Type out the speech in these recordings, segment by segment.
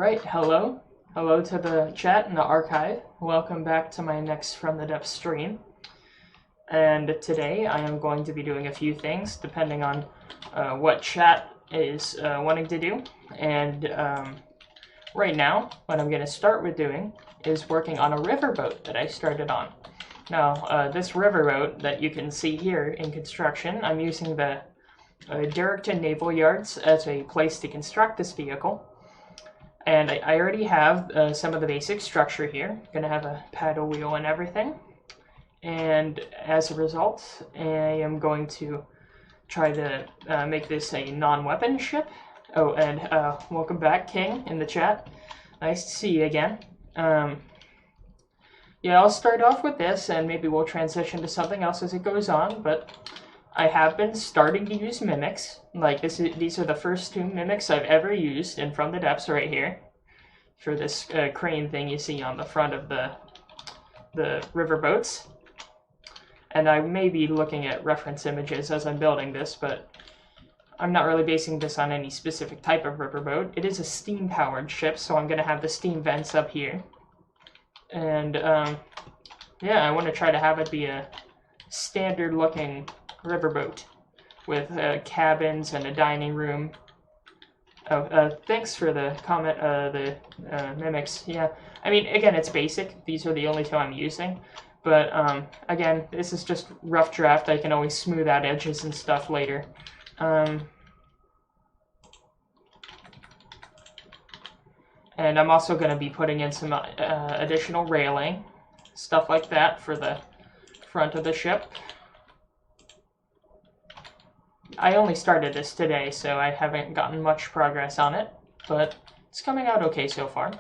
Alright, hello. Hello to the chat and the archive. Welcome back to my next From the Depths stream. And today I am going to be doing a few things depending on what chat is wanting to do. And right now, what I'm going to start with doing is working on a riverboat that I started on. Now, this riverboat that you can see here in construction, I'm using the Derrickton Naval Yards as a place to construct this vehicle. And I already have some of the basic structure here. I'm going to have a paddle wheel and everything. And as a result, I am going to try to make this a non-weapon ship. Oh, and welcome back, King, in the chat. Nice to see you again. Yeah, I'll start off with this, and maybe we'll transition to something else as it goes on, but I have been starting to use mimics. Like, these are the first two mimics I've ever used in From the Depths right here. For this crane thing you see on the front of the riverboats. And I may be looking at reference images as I'm building this, but I'm not really basing this on any specific type of riverboat. It is a steam-powered ship, so I'm going to have the steam vents up here. And, yeah, I want to try to have it be a standard-looking riverboat with cabins and a dining room. Oh, thanks for the comment, the mimics. Yeah, I mean, again, it's basic. These are the only two I'm using. But, again, this is just rough draft. I can always smooth out edges and stuff later. And I'm also going to be putting in some additional railing, stuff like that for the front of the ship. I only started this today, so I haven't gotten much progress on it, but it's coming out okay so far.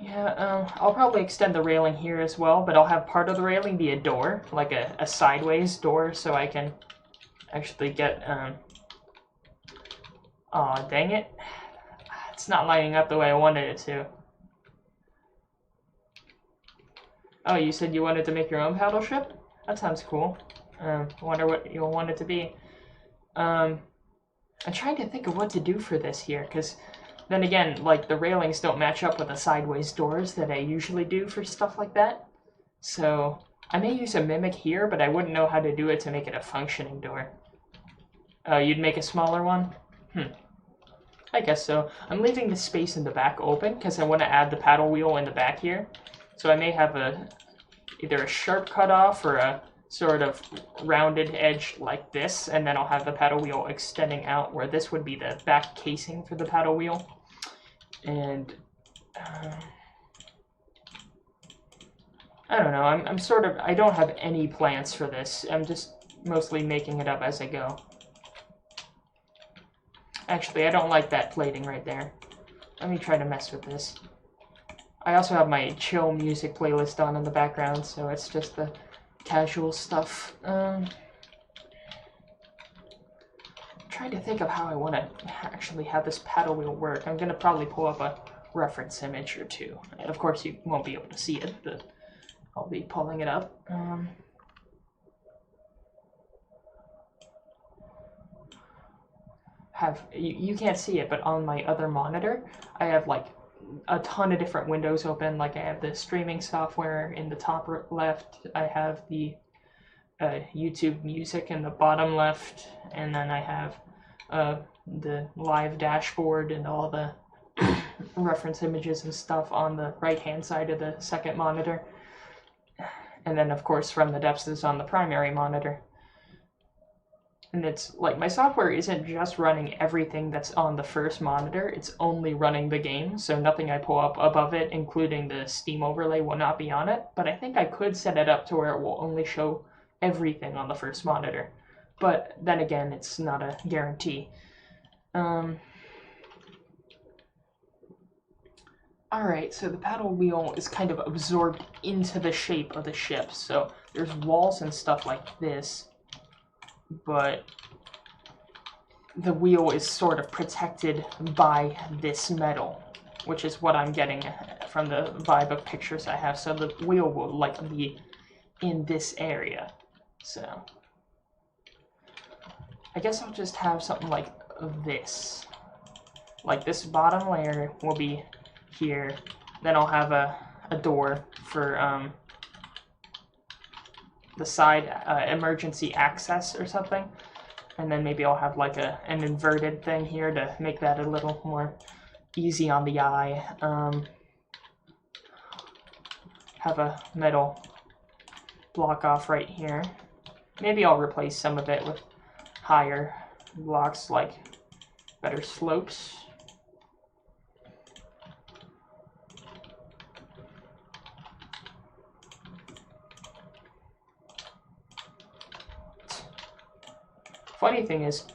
Yeah, I'll probably extend the railing here as well, but I'll have part of the railing be a door, like a sideways door, so I can actually get, aw, dang it. It's not lining up the way I wanted it to. Oh, you said you wanted to make your own paddle ship? That sounds cool. I wonder what you'll want it to be. I'm trying to think of what to do for this here, because then again, like, the railings don't match up with the sideways doors that I usually do for stuff like that. So, I may use a mimic here, but I wouldn't know how to do it to make it a functioning door. You'd make a smaller one? I guess so. I'm leaving the space in the back open, because I want to add the paddle wheel in the back here. So I may have either a sharp cutoff or a sort of rounded edge like this, and then I'll have the paddle wheel extending out where this would be the back casing for the paddle wheel. And I don't know, I'm sort of, I don't have any plans for this. I'm just mostly making it up as I go. Actually, I don't like that plating right there. Let me try to mess with this. I also have my chill music playlist on in the background, so it's just the casual stuff. I'm trying to think of how I want to actually have this paddle wheel work. I'm going to probably pull up a reference image or two. Of course, you won't be able to see it, but I'll be pulling it up. You can't see it, but on my other monitor, I have like a ton of different windows open. Like I have the streaming software in the top left, I have the YouTube music in the bottom left, and then I have the live dashboard and all the reference images and stuff on the right hand side of the second monitor. And then of course From the Depths is on the primary monitor. And it's like, my software isn't just running everything that's on the first monitor, it's only running the game, so nothing I pull up above it, including the Steam overlay, will not be on it. But I think I could set it up to where it will only show everything on the first monitor. But then again, it's not a guarantee. Alright, so the paddle wheel is kind of absorbed into the shape of the ship, so there's walls and stuff like this, but the wheel is sort of protected by this metal, which is what I'm getting from the vibe of pictures I have. So the wheel will like be in this area. So I guess I'll just have something like this. Like this bottom layer will be here. Then I'll have a door for the side emergency access or something. And then maybe I'll have like an inverted thing here to make that a little more easy on the eye. Have a metal block off right here. Maybe I'll replace some of it with higher blocks, like better slopes. Funny thing is,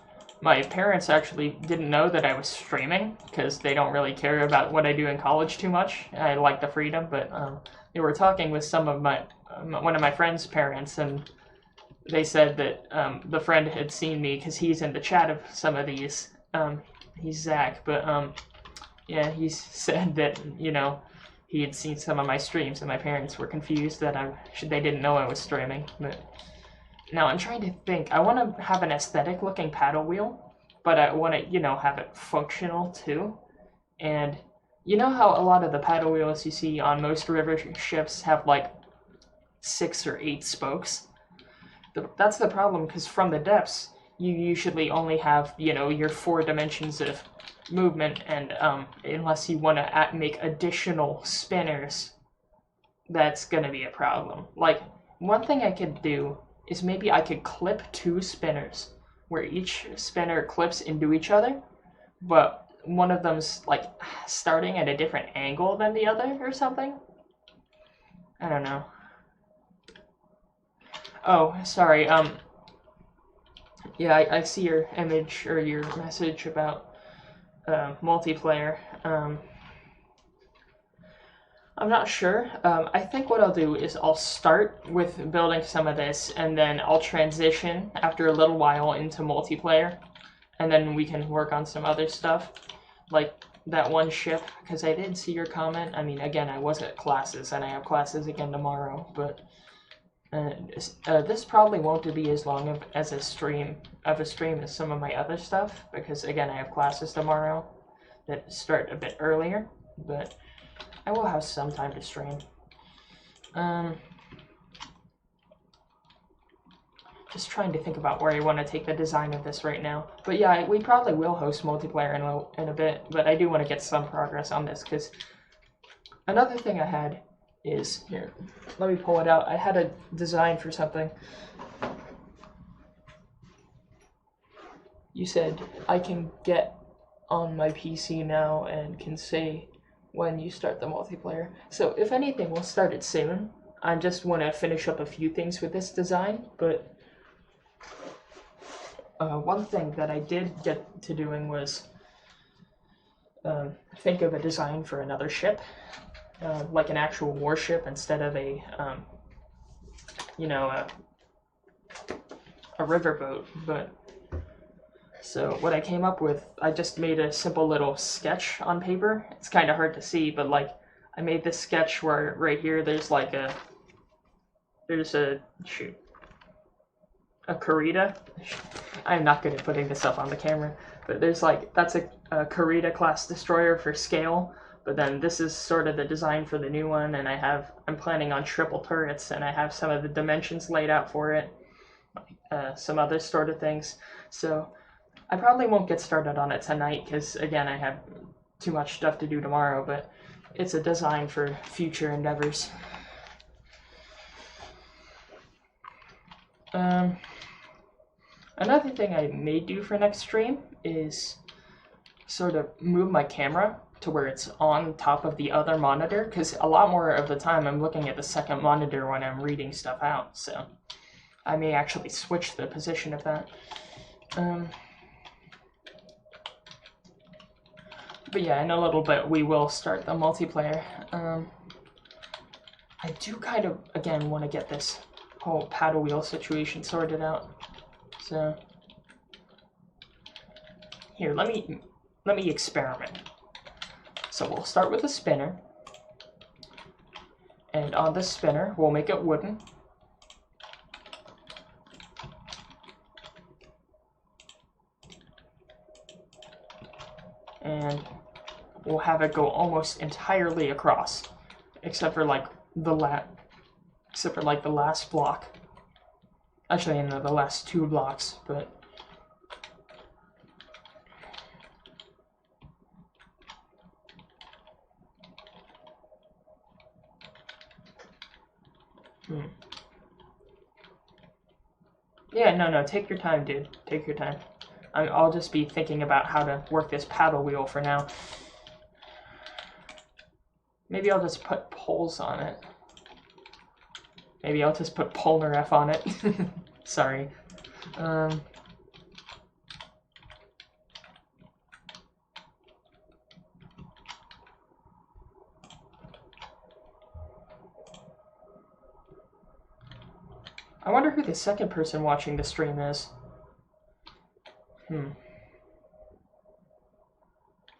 my parents actually didn't know that I was streaming because they don't really care about what I do in college too much. I like the freedom, but they were talking with some of one of my friend's parents, and they said that the friend had seen me because he's in the chat of some of these. He's Zach, but yeah, he said that, you know, he had seen some of my streams, and my parents were confused that they didn't know I was streaming. But now I'm trying to think. I want to have an aesthetic looking paddle wheel, but I want to, you know, have it functional too. And you know how a lot of the paddle wheels you see on most river ships have like 6 or 8 spokes? That's the problem, because from the depths, you usually only have, you know, your 4 dimensions of movement, and unless you want to make additional spinners, that's going to be a problem. Like, one thing I could do is maybe I could clip 2 spinners, where each spinner clips into each other, but one of them's like starting at a different angle than the other or something. I don't know. Oh, sorry. Yeah, I see your image or your message about multiplayer. I'm not sure. I think what I'll do is I'll start with building some of this, and then I'll transition after a little while into multiplayer, and then we can work on some other stuff, like that one ship, because I did see your comment. I mean, again, I was at classes, and I have classes again tomorrow, but this probably won't be as long of a stream as some of my other stuff, because again, I have classes tomorrow that start a bit earlier, but I will have some time to stream. Just trying to think about where I want to take the design of this right now. But yeah, we probably will host multiplayer in a bit, but I do want to get some progress on this, because another thing I had is, here, let me pull it out. I had a design for something. You said I can get on my PC now and can say when you start the multiplayer. So if anything, we'll start it soon. I just want to finish up a few things with this design, but one thing that I did get to doing was think of a design for another ship. Like an actual warship instead of a, you know, a riverboat. But so what I came up with, I just made a simple little sketch on paper. It's kind of hard to see, but like I made this sketch where right here there's like a Carita. I'm not good at putting this up on the camera, but there's like, that's a Carita class destroyer for scale. But then this is sort of the design for the new one, and I'm planning on triple turrets, and I have some of the dimensions laid out for it, some other sort of things. So I probably won't get started on it tonight, because again, I have too much stuff to do tomorrow, but it's a design for future endeavors. Another thing I may do for next stream is sort of move my camera to where it's on top of the other monitor, because a lot more of the time I'm looking at the second monitor when I'm reading stuff out, so I may actually switch the position of that. But yeah, in a little bit we will start the multiplayer. I do kind of, again, want to get this whole paddle wheel situation sorted out, so here, let me experiment. So we'll start with a spinner, and on this spinner we'll make it wooden, and we'll have it go almost entirely across, except for like the last block. Actually, no, the last 2 blocks, but. Yeah, no, take your time, dude. Take your time. I'll just be thinking about how to work this paddle wheel for now. Maybe I'll just put poles on it. Maybe I'll just put Polar F on it. Sorry. I wonder who the second person watching the stream is.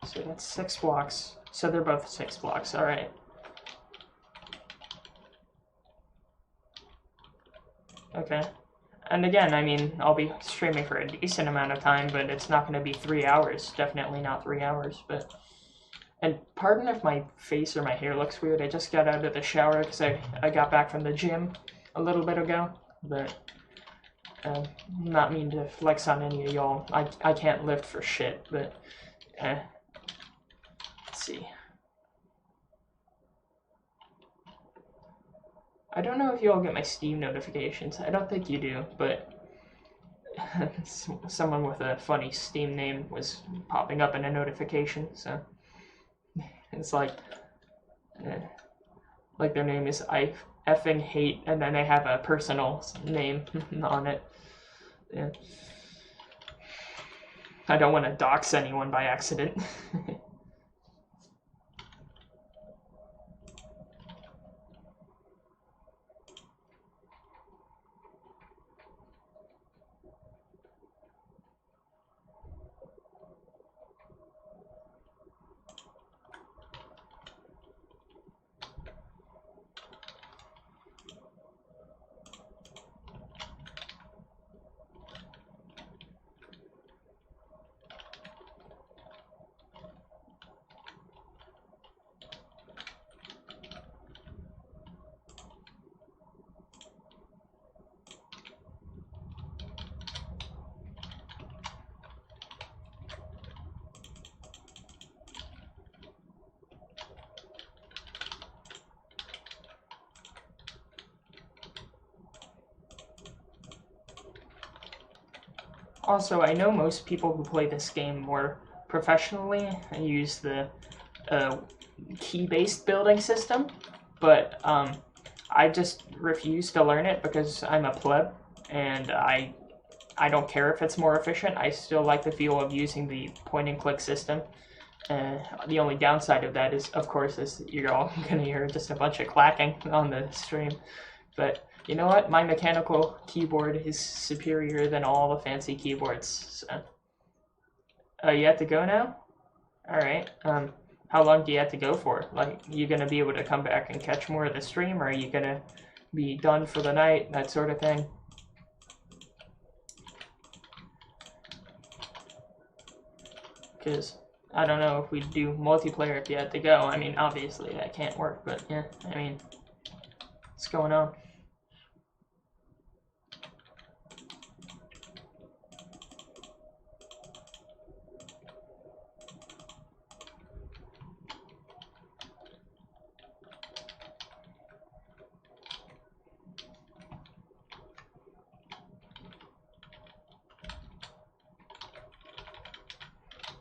So that's 6 blocks. So they're both 6 blocks, alright. Okay. And again, I mean, I'll be streaming for a decent amount of time, but it's not going to be 3 hours. Definitely not 3 hours, but... And pardon if my face or my hair looks weird. I just got out of the shower because I got back from the gym a little bit ago, but... not mean to flex on any of y'all. I can't lift for shit, but... let's see. I don't know if you all get my Steam notifications. I don't think you do, but someone with a funny Steam name was popping up in a notification, so it's like their name is I effing hate, and then they have a personal name on it. Yeah. I don't want to dox anyone by accident. Also, I know most people who play this game more professionally use the key-based building system, but I just refuse to learn it because I'm a pleb, and I don't care if it's more efficient. I still like the feel of using the point-and-click system. The only downside of that is, of course, is you're all going to hear just a bunch of clacking on the stream, but... You know what? My mechanical keyboard is superior than all the fancy keyboards. So. You have to go now? Alright. How long do you have to go for? Like, you gonna be able to come back and catch more of the stream, or are you gonna be done for the night? That sort of thing. Because, I don't know if we do multiplayer if you have to go. I mean, obviously that can't work, but yeah, I mean, what's going on?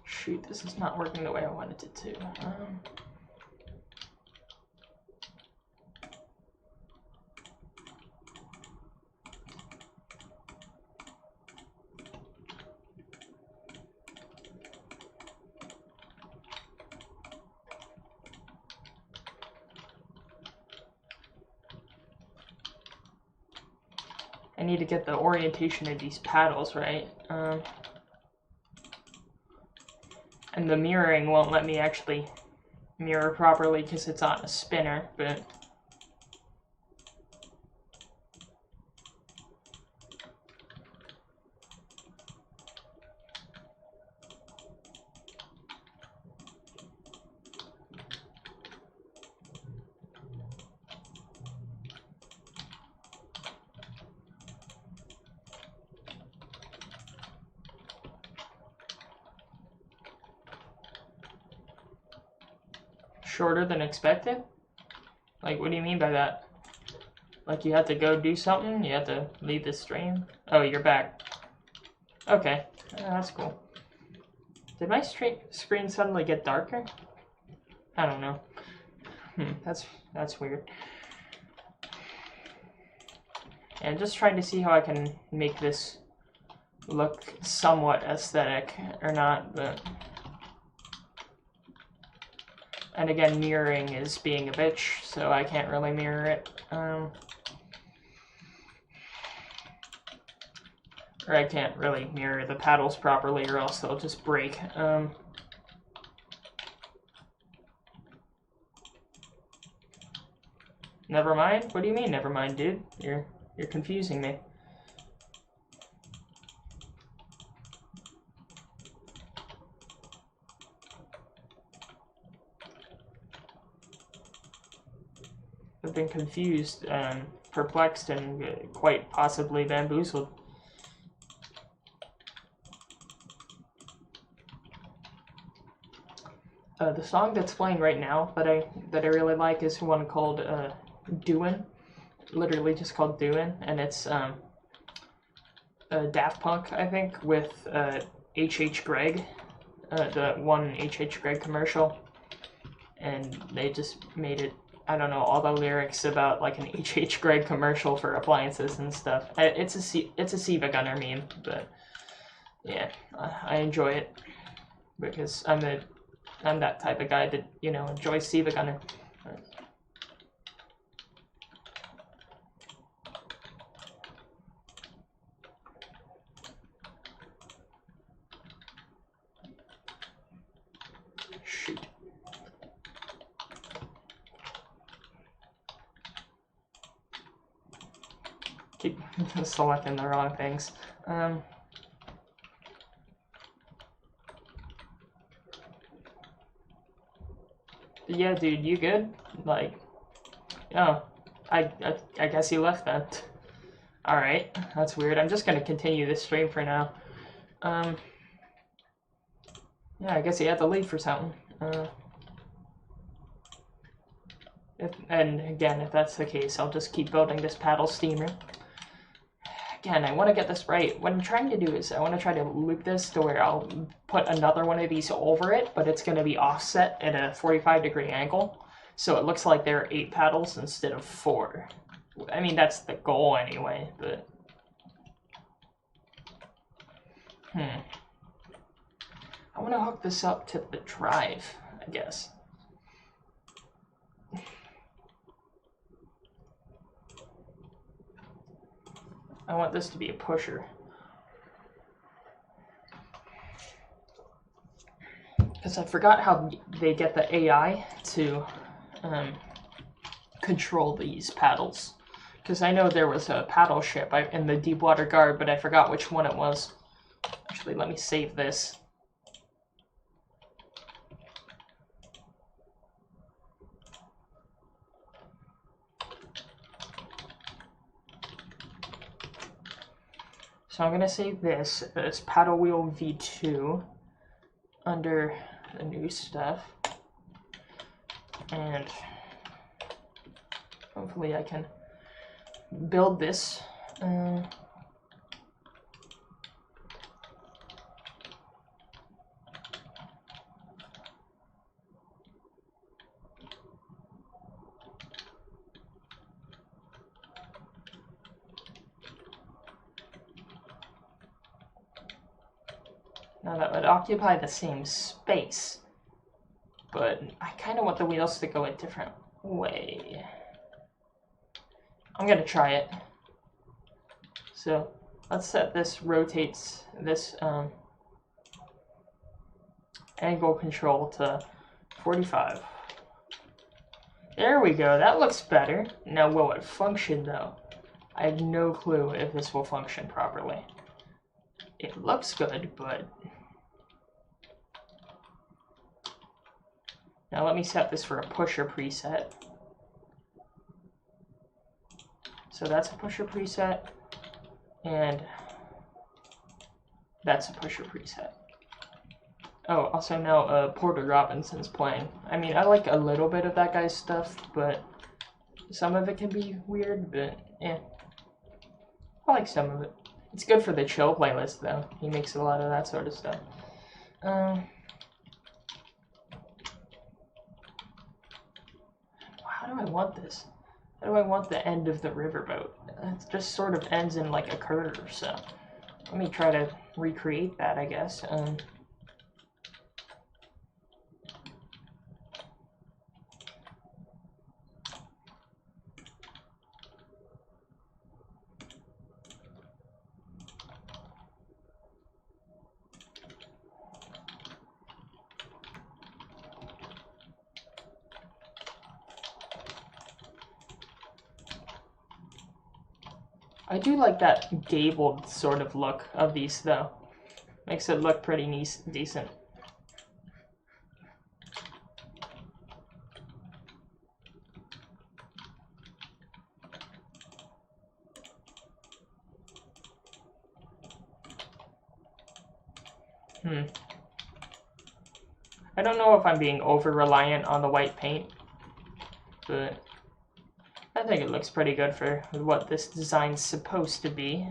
Shoot, this is not working the way I wanted it to. I need to get the orientation of these paddles right. And the mirroring won't let me actually mirror properly because it's on a spinner, but... shorter than expected? Like, what do you mean by that? Like, you have to go do something? You have to leave the stream? Oh, you're back. Okay, that's cool. Did my screen suddenly get darker? I don't know. That's weird. And just trying to see how I can make this look somewhat aesthetic or not, but... And again, mirroring is being a bitch, so I can't really mirror it. Or I can't really mirror the paddles properly, or else they'll just break. Never mind? What do you mean, never mind, dude? You're confusing me. I've been confused, perplexed, and quite possibly bamboozled. The song that's playing right now that I really like is one called Doin', literally just called Doin', and it's Daft Punk, I think, with H.H. Gregg, the one H.H. Gregg commercial, and they just made it, I don't know, all the lyrics about like an H.H. Gregg commercial for appliances and stuff. It's a Siva Gunner meme, but yeah, I enjoy it because I'm that type of guy that, you know, enjoys Siva Gunner. Shoot. Keep selecting the wrong things. Yeah, dude, you good? Like, oh, I guess you left then. Alright, that's weird. I'm just gonna continue this stream for now. Yeah, I guess he had to leave for something. And again, if that's the case, I'll just keep building this paddle steamer. Again, I want to get this right. What I'm trying to do is I want to try to loop this to where I'll put another one of these over it, but it's going to be offset at a 45-degree angle. So it looks like there are 8 paddles instead of 4. I mean, that's the goal anyway, but... I want to hook this up to the drive, I guess. I want this to be a pusher. Because I forgot how they get the AI to control these paddles. Because I know there was a paddle ship in the Deepwater Guard, but I forgot which one it was. Actually, let me save this. So I'm going to save this as Paddle Wheel V2 under the new stuff. And hopefully I can build this. Now that would occupy the same space, but I kind of want the wheels to go a different way. I'm gonna try it. So let's set this rotates this angle control to 45. There we go, that looks better. Now will it function though? I have no clue if this will function properly. It looks good, but... Now let me set this for a pusher preset. So that's a pusher preset, and that's a pusher preset. Oh, also now Porter Robinson's playing. I mean, I like a little bit of that guy's stuff, but some of it can be weird, but yeah. I like some of it. It's good for the chill playlist, though. He makes a lot of that sort of stuff. How do I want this? How do I want the end of the riverboat? It just sort of ends in like a curve, so let me try to recreate that, I guess. I do like that gabled sort of look of these, though. Makes it look pretty decent. I don't know if I'm being over-reliant on the white paint, but I think it looks pretty good for what this design's supposed to be.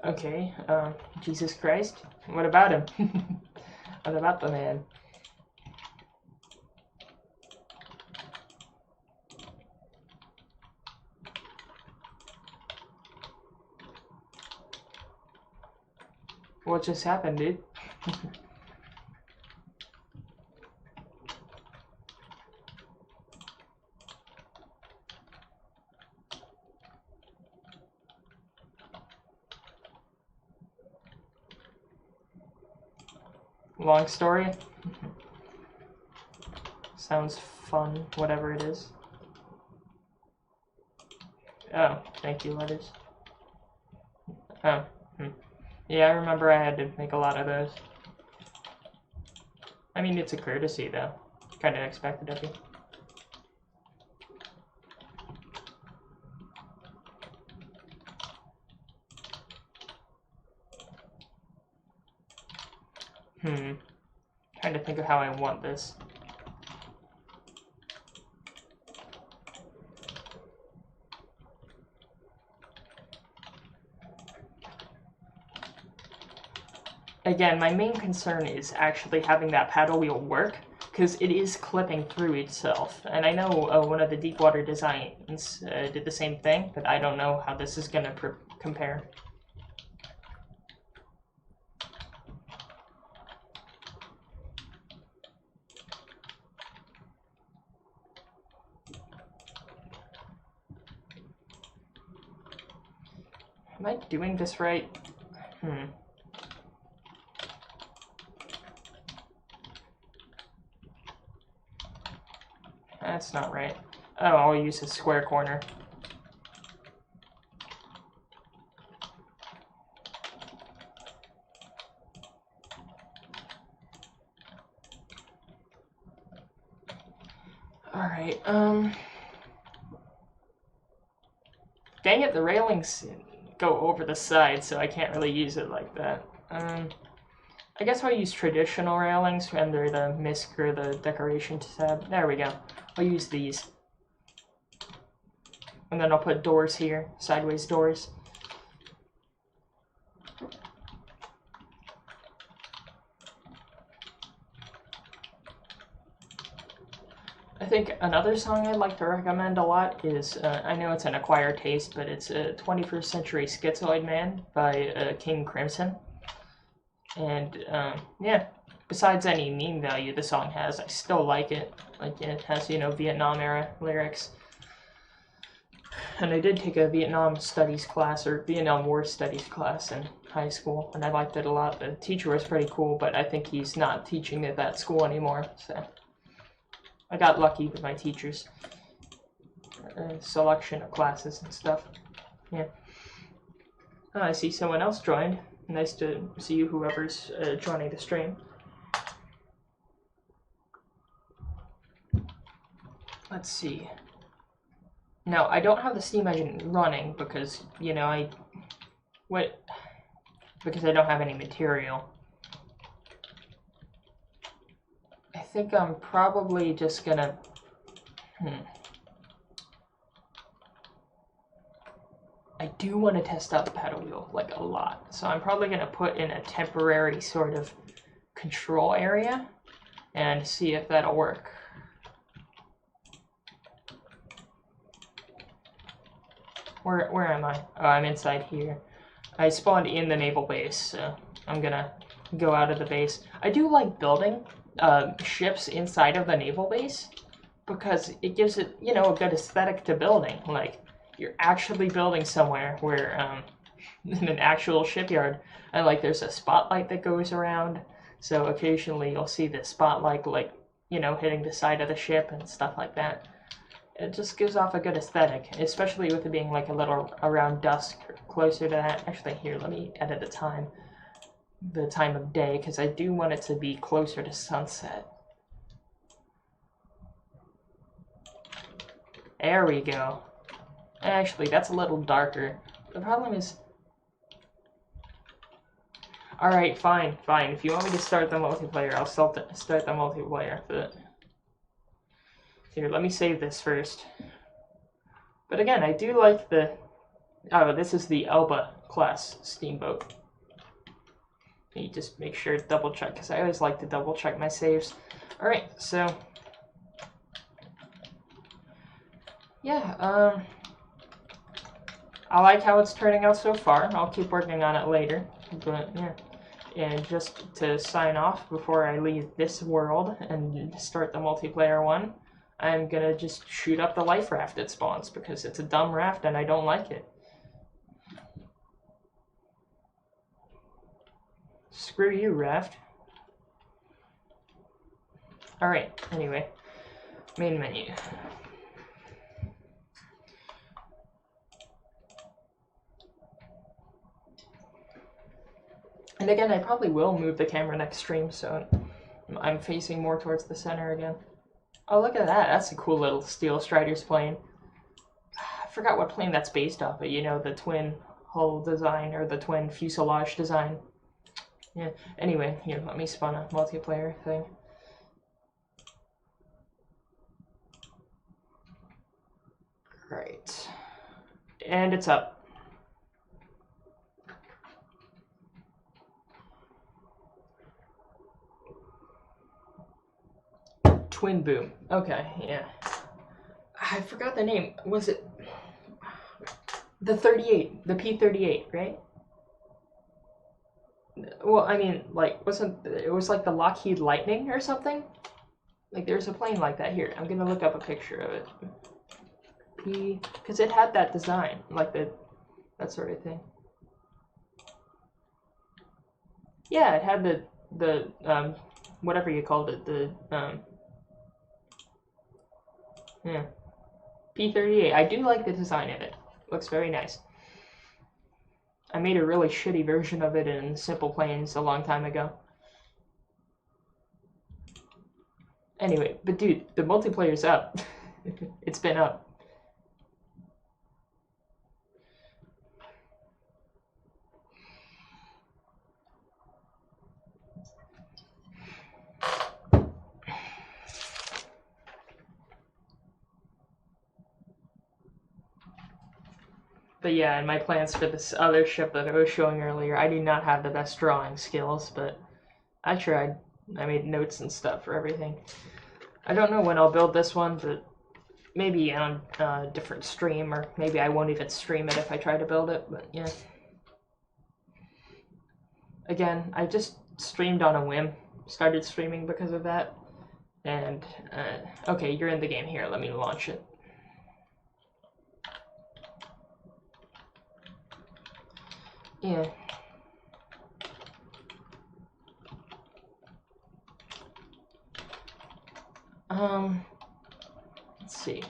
Okay, Jesus Christ. What about him? What about the man? What just happened, dude? Long story? Sounds fun, whatever it is. Oh, thank you, letters. Oh, yeah, I remember I had to make a lot of those. I mean, it's a courtesy, though. Kind of expected of you. Trying to think of how I want this. Again, my main concern is actually having that paddle wheel work, because it is clipping through itself. And I know one of the Deepwater designs did the same thing, but I don't know how this is going to compare. Am I doing this right? That's not right. Oh, I'll use a square corner. Alright, dang it, the railings go over the side, so I can't really use it like that. I guess I'll use traditional railings under the MISC or the decoration tab. There we go. I'll use these. And then I'll put doors here, sideways doors. I think another song I'd like to recommend a lot is, I know it's an acquired taste, but it's 21st Century Schizoid Man by King Crimson. And, yeah, besides any meme value the song has, I still like it. Like, it has, you know, Vietnam-era lyrics. And I did take a Vietnam Studies class, or Vietnam War Studies class in high school, and I liked it a lot. The teacher was pretty cool, but I think he's not teaching at that school anymore, so I got lucky with my teachers' selection of classes and stuff. Yeah. Oh, I see someone else joined. Nice to see you, whoever's joining the stream. Let's see. Now, I don't have the steam engine running because, you know, because I don't have any material. I think I'm probably just gonna... I do want to test out the paddle wheel, like, a lot. So I'm probably gonna put in a temporary sort of control area and see if that'll work. Where am I? Oh, I'm inside here. I spawned in the naval base, so I'm gonna go out of the base. I do like building ships inside of the naval base because it gives it, you know, a good aesthetic to building. Like, you're actually building somewhere where, in an actual shipyard, and like there's a spotlight that goes around, so occasionally you'll see the spotlight, like, you know, hitting the side of the ship and stuff like that. It just gives off a good aesthetic, especially with it being like a little around dusk, or closer to that. Actually, here, let me edit the time of day, because I do want it to be closer to sunset. There we go. Actually, that's a little darker. The problem is... Alright, fine. If you want me to start the multiplayer, I'll start the multiplayer. But... Here, let me save this first. But again, I do like the... Oh, this is the Elba class steamboat. You just make sure to double check, because I always like to double check my saves. Alright, so... Yeah, I like how it's turning out so far. I'll keep working on it later. But, yeah. And just to sign off before I leave this world and start the multiplayer one, I'm gonna just shoot up the life raft that spawns, because it's a dumb raft and I don't like it. Screw you, raft. Alright, anyway. Main menu. And again, I probably will move the camera next stream, so I'm facing more towards the center again. Oh, look at that. That's a cool little Steel Striders plane. I forgot what plane that's based off of, you know, the twin hull design, or the twin fuselage design. Yeah, anyway, here, let me spawn a multiplayer thing. Right. And it's up. Twin boom. Okay, yeah. I forgot the name. Was it the 38? The P-38, right? Well, I mean, like, it was like the Lockheed Lightning or something? Like, there's a plane like that. Here, I'm gonna look up a picture of it. Because it had that design, like that sort of thing. Yeah, it had the whatever you called it, yeah. P-38. I do like the design of it. Looks very nice. I made a really shitty version of it in Simple Planes a long time ago. Anyway, but dude, the multiplayer's up. It's been up. But yeah, and my plans for this other ship that I was showing earlier, I do not have the best drawing skills, but I tried. I made notes and stuff for everything. I don't know when I'll build this one, but maybe on a different stream, or maybe I won't even stream it if I try to build it, but yeah. Again, I just streamed on a whim. Started streaming because of that. And, okay, you're in the game here. Let me launch it. Yeah. Let's see.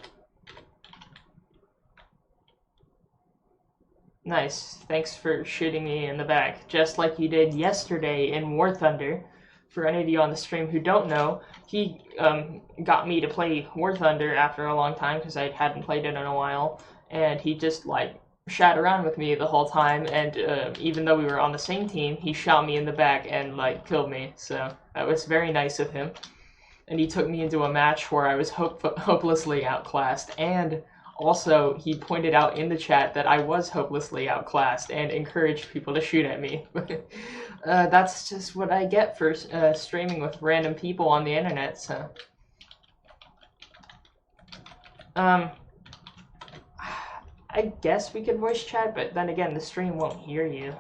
Nice. Thanks for shooting me in the back, just like you did yesterday in War Thunder. For any of you on the stream who don't know, he got me to play War Thunder after a long time because I hadn't played it in a while, and he just like shat around with me the whole time, and even though we were on the same team, he shot me in the back and like killed me. So that was very nice of him. And he took me into a match where I was hopelessly outclassed, and also he pointed out in the chat that I was hopelessly outclassed and encouraged people to shoot at me. That's just what I get for streaming with random people on the internet. So I guess we could voice chat, but then again, the stream won't hear you.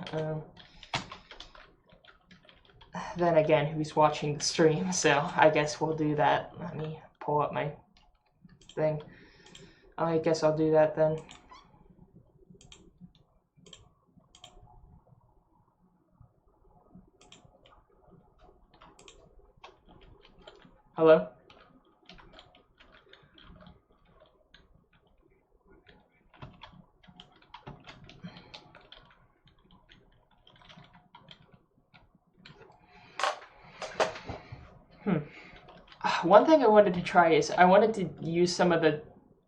Then again, who's watching the stream? So I guess we'll do that. Let me pull up my thing. I guess I'll do that then. Hello? One thing I wanted to try is I wanted to use some of the...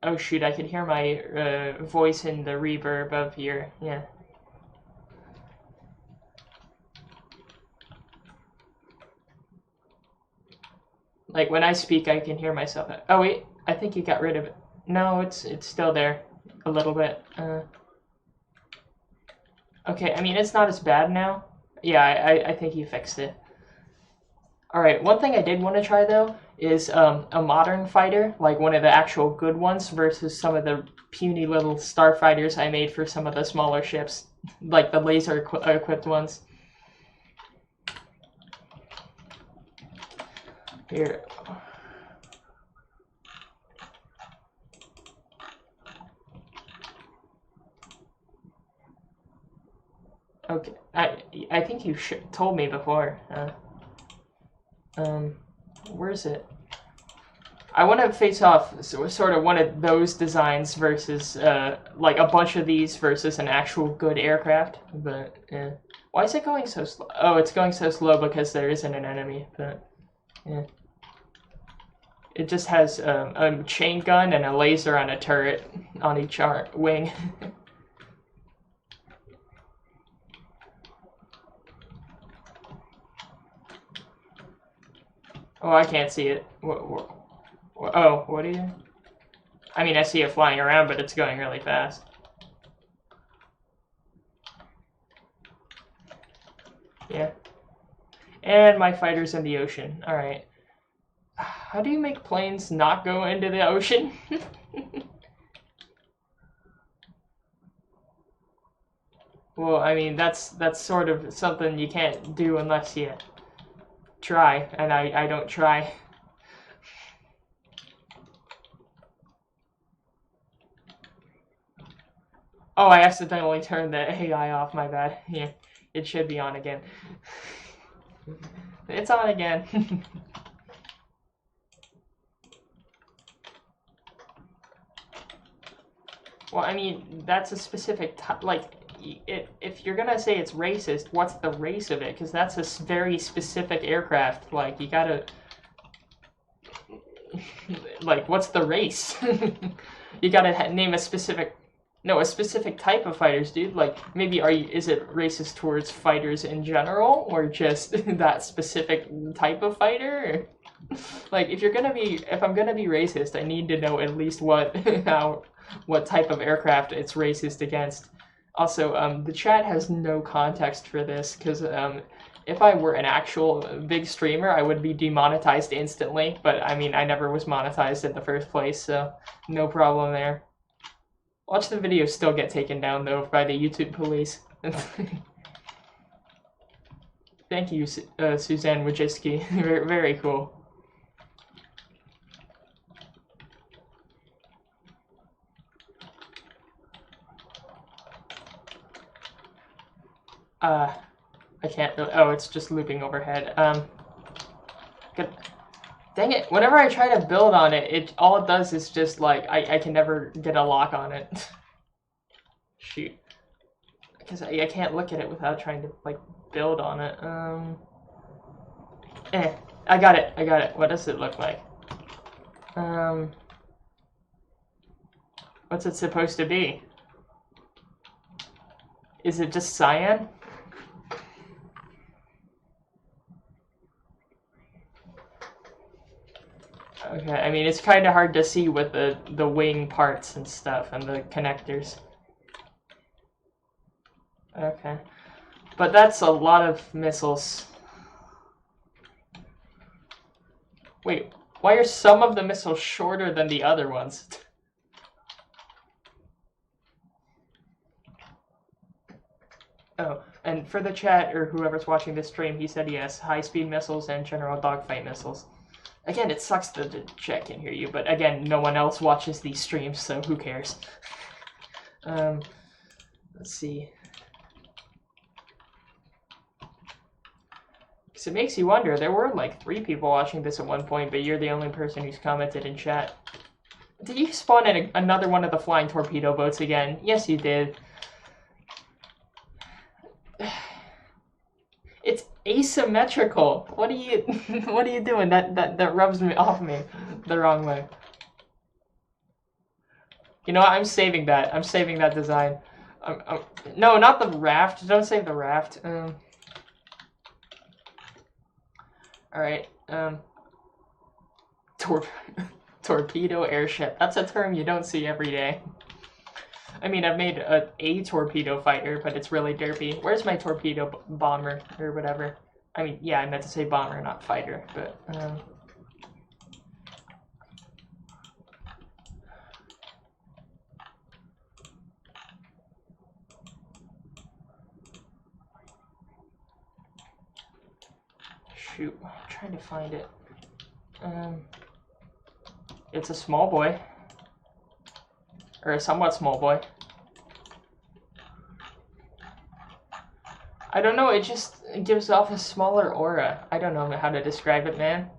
Oh shoot, I could hear my voice in the reverb of here. Yeah. Like when I speak, I can hear myself. Oh wait, I think you got rid of it. No, it's still there a little bit. Okay, I mean it's not as bad now. Yeah, I think you fixed it. Alright, one thing I did want to try though is a modern fighter, like one of the actual good ones, versus some of the puny little starfighters I made for some of the smaller ships, like the laser equipped ones. Here. Okay, I think you told me before. Where is it? I want to face off sort of one of those designs versus like a bunch of these versus an actual good aircraft. But why is it going so slow? Oh, it's going so slow because there isn't an enemy. But yeah, it just has a chain gun and a laser on a turret on each wing. Oh, I can't see it. Oh, what are you? I mean, I see it flying around, but it's going really fast. Yeah. And my fighter's in the ocean. Alright. How do you make planes not go into the ocean? Well, I mean, that's sort of something you can't do unless you try, and I don't try. Oh, I accidentally turned the AI off, my bad. Yeah, it should be on again. It's on again. Well, I mean, that's a specific like, if you're gonna say it's racist, what's the race of it? Because that's a very specific aircraft. Like, you gotta... like, what's the race? You gotta name a specific... No, a specific type of fighters, dude. Like, maybe is it racist towards fighters in general? Or just that specific type of fighter? Like, if I'm gonna be racist, I need to know at least what type of aircraft it's racist against. Also, the chat has no context for this, because if I were an actual big streamer, I would be demonetized instantly, but I mean, I never was monetized in the first place, so no problem there. Watch the video still get taken down, though, by the YouTube police. Thank you, Suzanne Wojcicki. Very, very cool. I can't really... Oh, it's just looping overhead. Good. Dang it, whenever I try to build on it, all it does is just, like, I can never get a lock on it. Shoot. Because I can't look at it without trying to, like, build on it. I got it. I got it. What does it look like? What's it supposed to be? Is it just cyan? Okay, I mean, it's kind of hard to see with the wing parts and stuff and the connectors. Okay. But that's a lot of missiles. Wait, why are some of the missiles shorter than the other ones? Oh, and for the chat, or whoever's watching this stream, he said yes, high-speed missiles and general dogfight missiles. Again, it sucks that the chat can't hear you, but again, no one else watches these streams, so who cares? Let's see. Because it makes you wonder, there were like 3 people watching this at one point, but you're the only person who's commented in chat. Did you spawn in another one of the flying torpedo boats again? Yes, you did. It's asymmetrical. What are you what are you doing? That rubs me off me the wrong way. You know what? I'm saving that. I'm saving that design. No, not the raft. Don't save the raft. Alright. Torpedo airship. That's a term you don't see every day. I mean, I've made a torpedo fighter, but it's really derpy. Where's my torpedo bomber, or whatever? I mean, yeah, I meant to say bomber, not fighter, but... Shoot, I'm trying to find it. It's a small boy. Or a somewhat small boy. I don't know, it just gives off a smaller aura. I don't know how to describe it, man.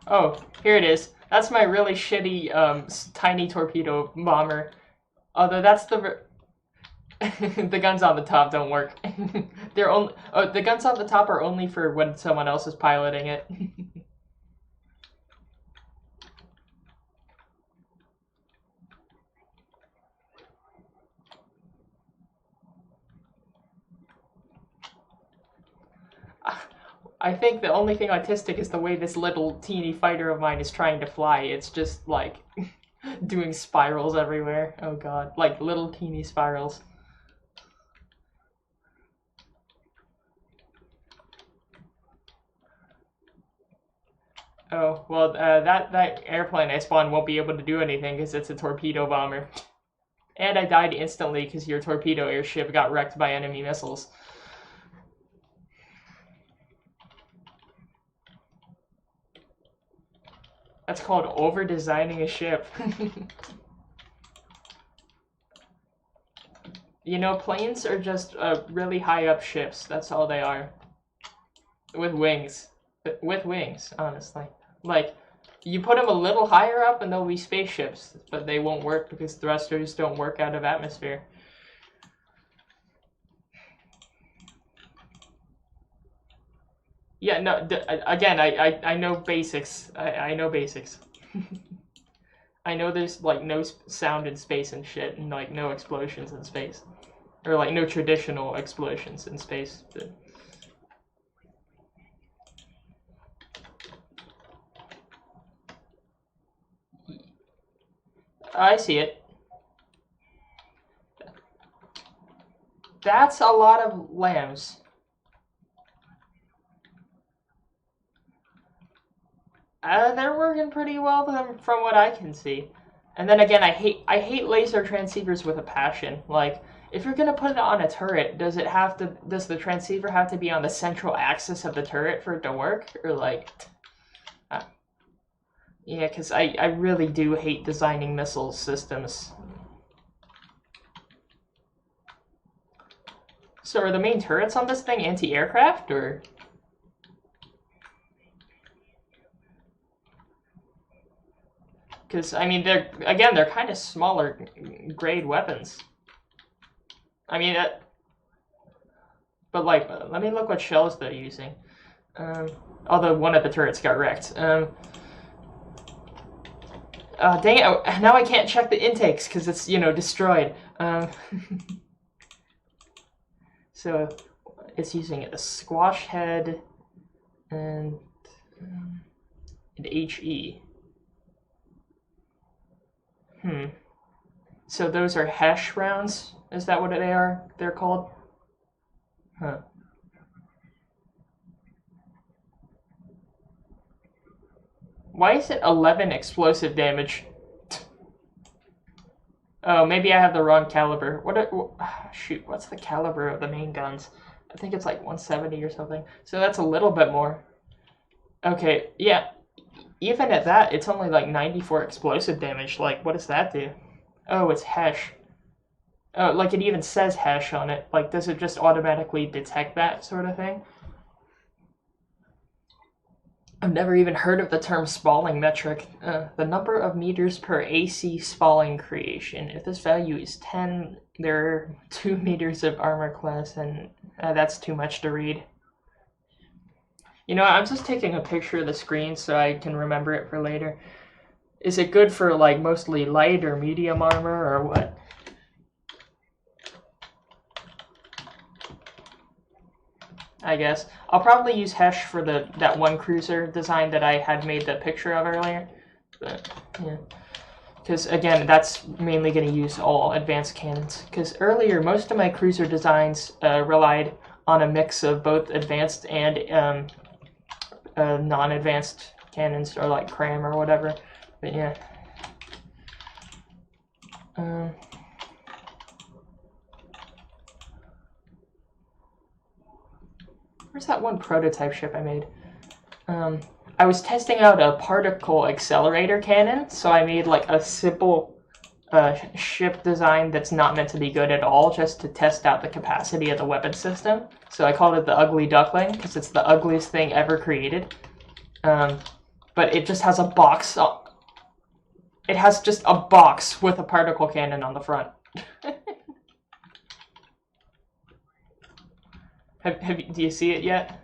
Oh, here it is. That's my really shitty, tiny torpedo bomber. Although that's the... the guns on the top don't work. They're only... Oh, the guns on the top are only for when someone else is piloting it. I think the only thing autistic is the way this little teeny fighter of mine is trying to fly. It's just, like, doing spirals everywhere. Oh god. Like, little teeny spirals. Oh, well, that airplane I spawned won't be able to do anything because it's a torpedo bomber. And I died instantly because your torpedo airship got wrecked by enemy missiles. That's called over-designing a ship. You know, planes are just really high-up ships. That's all they are. With wings. With wings, honestly. Like, you put them a little higher up and they'll be spaceships, but they won't work because thrusters don't work out of atmosphere. Yeah, no, again, I know basics. I know basics. I know there's, like, no sound in space and shit, and, like, no explosions in space. Or, like, no traditional explosions in space. But... I see it. That's a lot of lambs. They're working pretty well from what I can see. And then again, I hate laser transceivers with a passion. Like, if you're gonna put it on a turret, does the transceiver have to be on the central axis of the turret for it to work? Or like, yeah, because I really do hate designing missile systems. So are the main turrets on this thing anti-aircraft, or? Because, I mean, they're kind of smaller grade weapons. I mean, but, like, let me look what shells they're using. Although one of the turrets got wrecked. Dang it, now I can't check the intakes because it's, you know, destroyed. So, it's using a squash head and HE. So those are hash rounds? Is that what they are? They're called? Huh. Why is it 11 explosive damage? Oh, maybe I have the wrong caliber. Shoot, what's the caliber of the main guns? I think it's like 170 or something. So that's a little bit more. Okay, yeah. Even at that, it's only like 94 explosive damage. Like, what does that do? Oh, it's hash. Oh, like it even says hash on it. Like, does it just automatically detect that sort of thing? I've never even heard of the term spalling metric. The number of meters per AC spalling creation. If this value is 10, there are 2 meters of armor class, and that's too much to read. You know, I'm just taking a picture of the screen so I can remember it for later. Is it good for, like, mostly light or medium armor, or what? I guess. I'll probably use hash for that one cruiser design that I had made the picture of earlier. But, yeah. Because, again, that's mainly going to use all advanced cannons. Because earlier, most of my cruiser designs relied on a mix of both advanced and non-advanced cannons, or like cram or whatever. But yeah. Where's that one prototype ship I made? I was testing out a particle accelerator cannon, so I made like a simple ship design that's not meant to be good at all, just to test out the capacity of the weapon system. So I called it the Ugly Duckling, because it's the ugliest thing ever created. But it just has a box. It has just a box with a particle cannon on the front. Do you see it yet?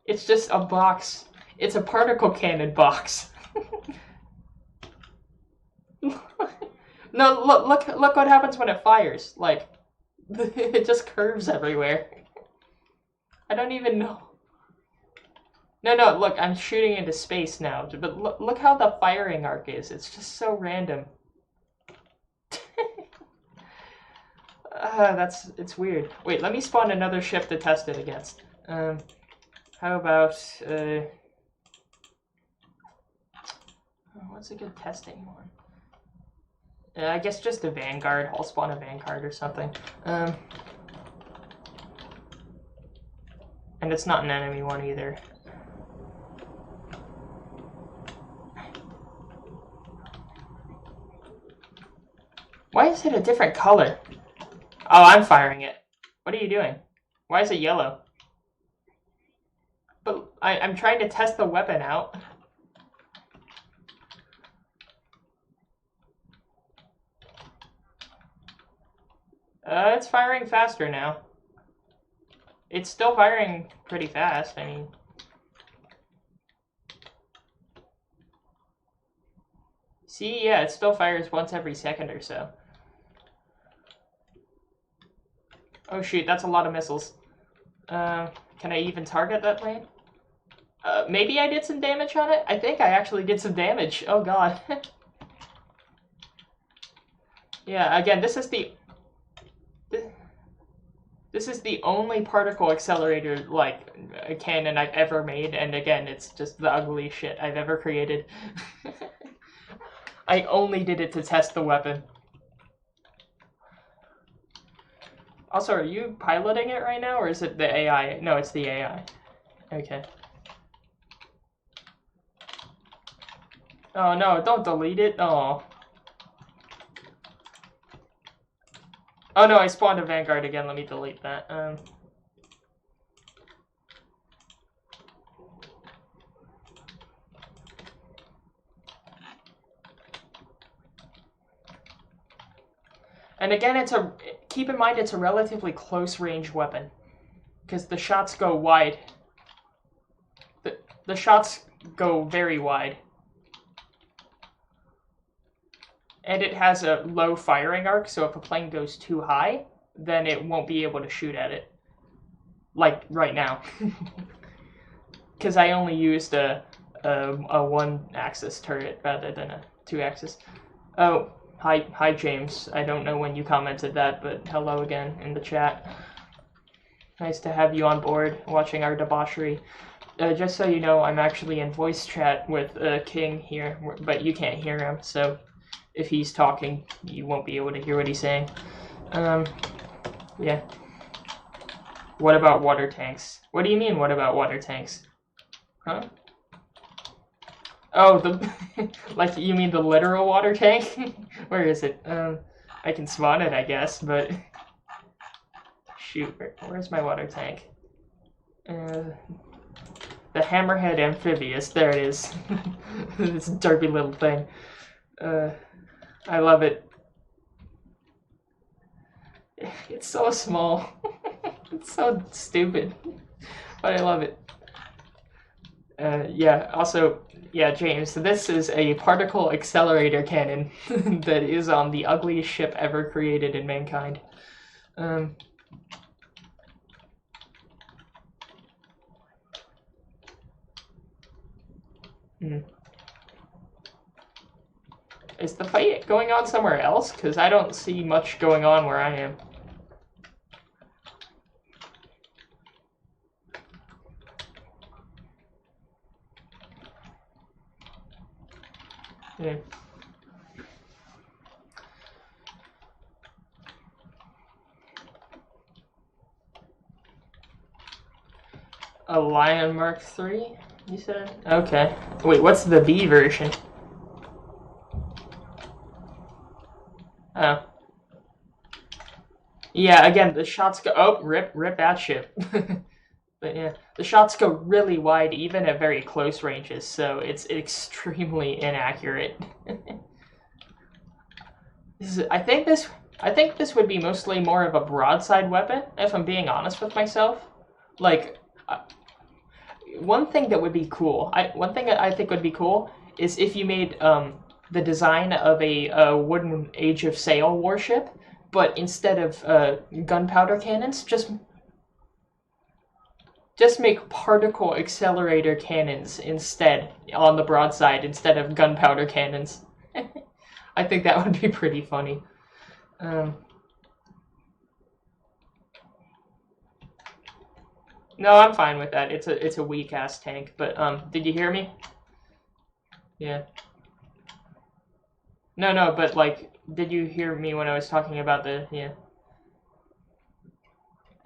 It's just a box. It's a particle cannon box. No, look what happens when it fires. Like, it just curves everywhere. I don't even know. No, look, I'm shooting into space now, but look how the firing arc is. It's just so random. It's weird. Wait, let me spawn another ship to test it against. How about, what's a good testing one? I guess just a Vanguard. I'll spawn a Vanguard or something. And it's not an enemy one either. Why is it a different color? Oh, I'm firing it. What are you doing? Why is it yellow? But I'm trying to test the weapon out. It's firing faster now. It's still firing pretty fast, I mean. See, yeah, it still fires once every second or so. Oh shoot, that's a lot of missiles. Can I even target that plane? Maybe I did some damage on it? I think I actually did some damage. Oh god. Yeah, again, this is the only particle accelerator, like, cannon I've ever made, and again, it's just the ugliest shit I've ever created. I only did it to test the weapon. Also, are you piloting it right now, or is it the AI? No, it's the AI. Okay. Oh no, don't delete it. Oh. Oh no, I spawned a Vanguard again. Let me delete that. And again, keep in mind it's a relatively close range weapon, because the shots go wide. The shots go very wide. And it has a low firing arc, so if a plane goes too high, then it won't be able to shoot at it. Like right now. Because I only used a one-axis turret rather than a two-axis. Oh, hi James. I don't know when you commented that, but hello again in the chat. Nice to have you on board, watching our debauchery. Just so you know, I'm actually in voice chat with King here, but you can't hear him, so if he's talking, you won't be able to hear what he's saying. Yeah. What about water tanks? What do you mean, what about water tanks? Huh? Oh, like, you mean the literal water tank? Where is it? I can spawn it, I guess, but... Shoot, where's my water tank? The Hammerhead Amphibious, there it is. This derpy little thing. I love it. It's so small. It's so stupid. But I love it. Yeah, also, yeah, James, this is a particle accelerator cannon that is on the ugliest ship ever created in mankind. Is the fight going on somewhere else? Because I don't see much going on where I am. Yeah. A Lion Mark III, you said? Okay. Wait, what's the B version? Oh. Yeah, again, the shots go... Oh, rip that ship. But yeah, the shots go really wide even at very close ranges, so it's extremely inaccurate. I think this would be mostly more of a broadside weapon, if I'm being honest with myself. Like, one thing that would be cool, one thing that I think would be cool is if you made the design of a wooden Age of Sail warship, but instead of gunpowder cannons, just make particle accelerator cannons instead on the broadside instead of gunpowder cannons. I think that would be pretty funny. No, I'm fine with that. It's a weak ass tank. But did you hear me? Yeah. No, but like, did you hear me when I was talking about the yeah?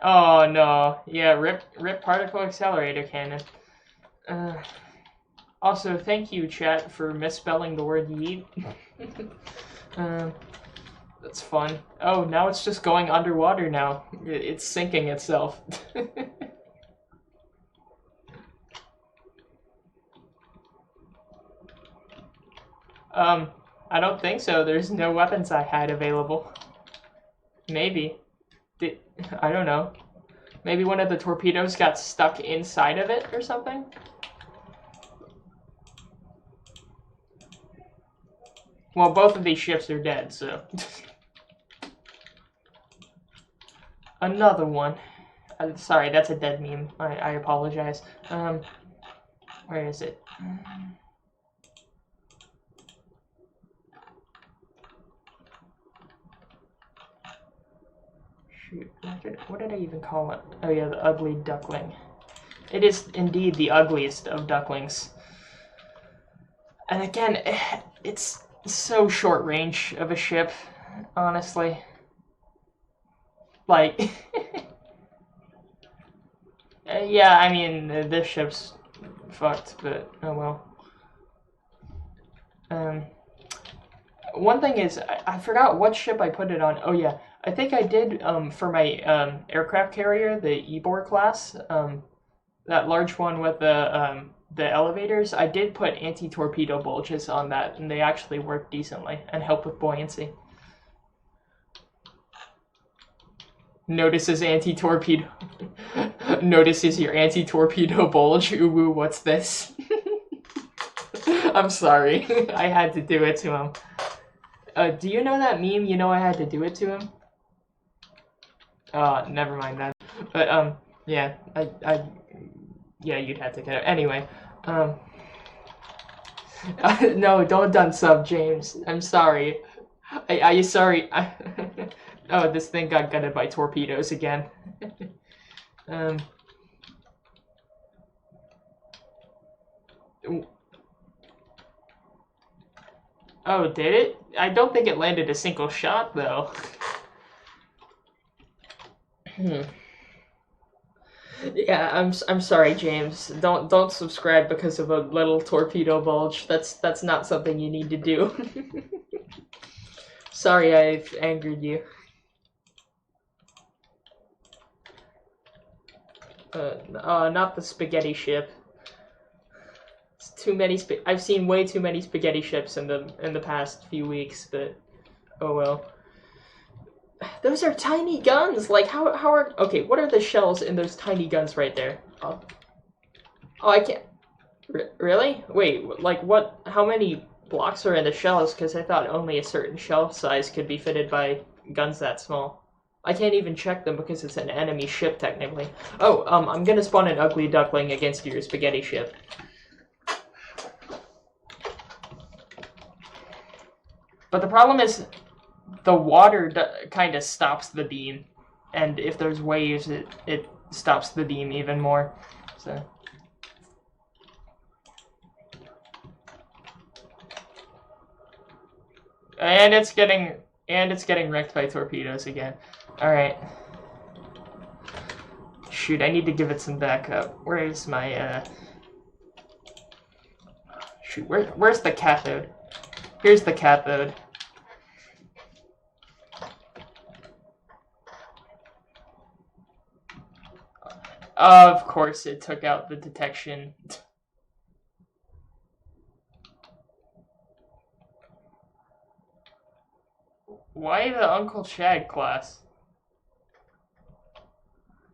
Oh no, yeah, rip particle accelerator cannon. Also, thank you, chat, for misspelling the word yeet. That's fun. Oh, now it's just going underwater now. It's sinking itself. I don't think so. There's no weapons I had available. Maybe. I don't know. Maybe one of the torpedoes got stuck inside of it or something? Well, both of these ships are dead, so... Another one. Sorry, that's a dead meme. I apologize. Where is it? Shoot, what did I even call it? Oh yeah, the ugly duckling. It is indeed the ugliest of ducklings. And again, it's so short range of a ship, honestly. Like, yeah, I mean, this ship's fucked, but oh well. One thing is, I forgot what ship I put it on. Oh yeah, I think I did for my aircraft carrier, the Ebor class, that large one with the elevators. I did put anti-torpedo bulges on that, and they actually work decently and help with buoyancy. Notices anti-torpedo. Notices your anti-torpedo bulge. Ooh, what's this? I'm sorry. I had to do it to him. Do you know that meme? You know I had to do it to him? Never mind that. But, yeah, yeah, you'd have to get it. Anyway, no, don't unsub, James. I'm sorry. Are you sorry? Oh, this thing got gutted by torpedoes again. Oh, did it? I don't think it landed a single shot, though. Yeah, I'm sorry, James. Don't subscribe because of a little torpedo bulge. That's not something you need to do. Sorry, I've angered you. Not the spaghetti ship. It's too many. I've seen way too many spaghetti ships in the past few weeks, but oh well. Those are tiny guns. Like how are okay? What are the shells in those tiny guns right there? Oh, I can't. Really? Wait, like what? How many blocks are in the shells? Because I thought only a certain shell size could be fitted by guns that small. I can't even check them because it's an enemy ship technically. Oh, I'm gonna spawn an ugly duckling against your spaghetti ship. But the problem is, the water kind of stops the beam, and if there's waves, it stops the beam even more. So. And it's getting wrecked by torpedoes again. All right. Shoot, I need to give it some backup. Where's my Shoot, where's the cathode? Here's the cathode. Of course, it took out the detection. Why the Uncle Chad class?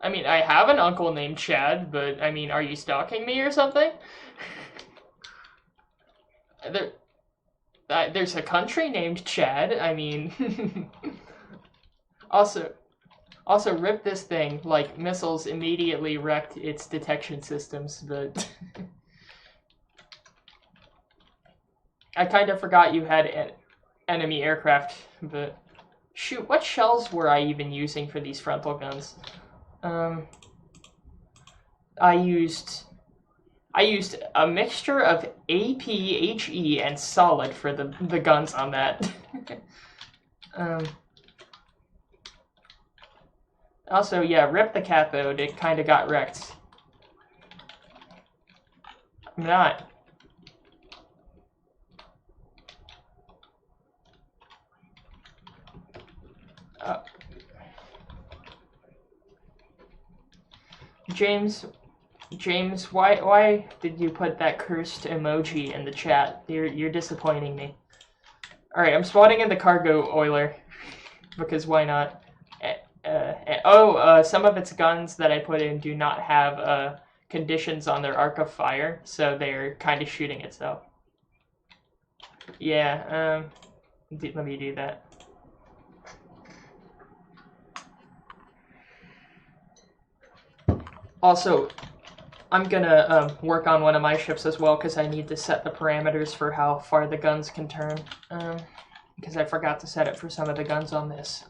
I mean, I have an uncle named Chad, but I mean, are you stalking me or something? There's a country named Chad. I mean, also, rip this thing. Like missiles immediately wrecked its detection systems, but I kind of forgot you had enemy aircraft. But shoot, what shells were I even using for these frontal guns? I used a mixture of AP, HE, and solid for the guns on that. Also, yeah, rip the cathode. It kind of got wrecked. I'm not. James, why did you put that cursed emoji in the chat? You're disappointing me. All right, I'm spawning in the cargo oiler because why not? Some of its guns that I put in do not have conditions on their arc of fire, so they're kind of shooting itself. Yeah, let me do that. Also, I'm gonna work on one of my ships as well because I need to set the parameters for how far the guns can turn. Because I forgot to set it for some of the guns on this.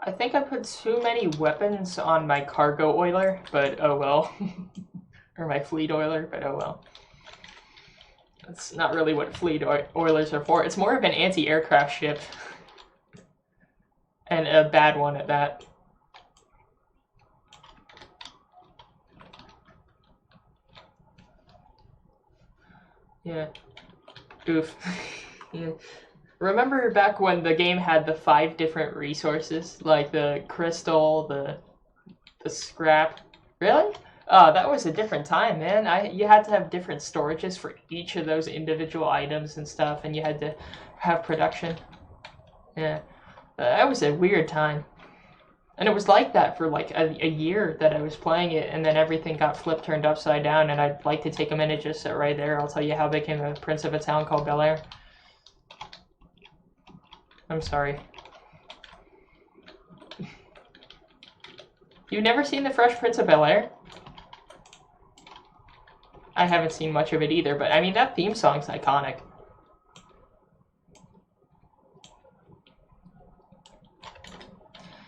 I think I put too many weapons on my cargo oiler, but oh well. Or my fleet oiler, but oh well. That's not really what fleet oilers are for. It's more of an anti-aircraft ship. And a bad one at that. Yeah. Oof. Yeah. Remember back when the game had the 5 different resources? Like the crystal, the The scrap. Really? Oh, that was a different time, man. You had to have different storages for each of those individual items and stuff, and you had to have production. Yeah. That was a weird time. And it was like that for like a year that I was playing it, and then everything got flipped, turned upside down, and I'd like to take a minute just sit right there. I'll tell you how I became a prince of a town called Bel Air. I'm sorry. You've never seen The Fresh Prince of Bel Air? I haven't seen much of it either, but I mean, that theme song's iconic.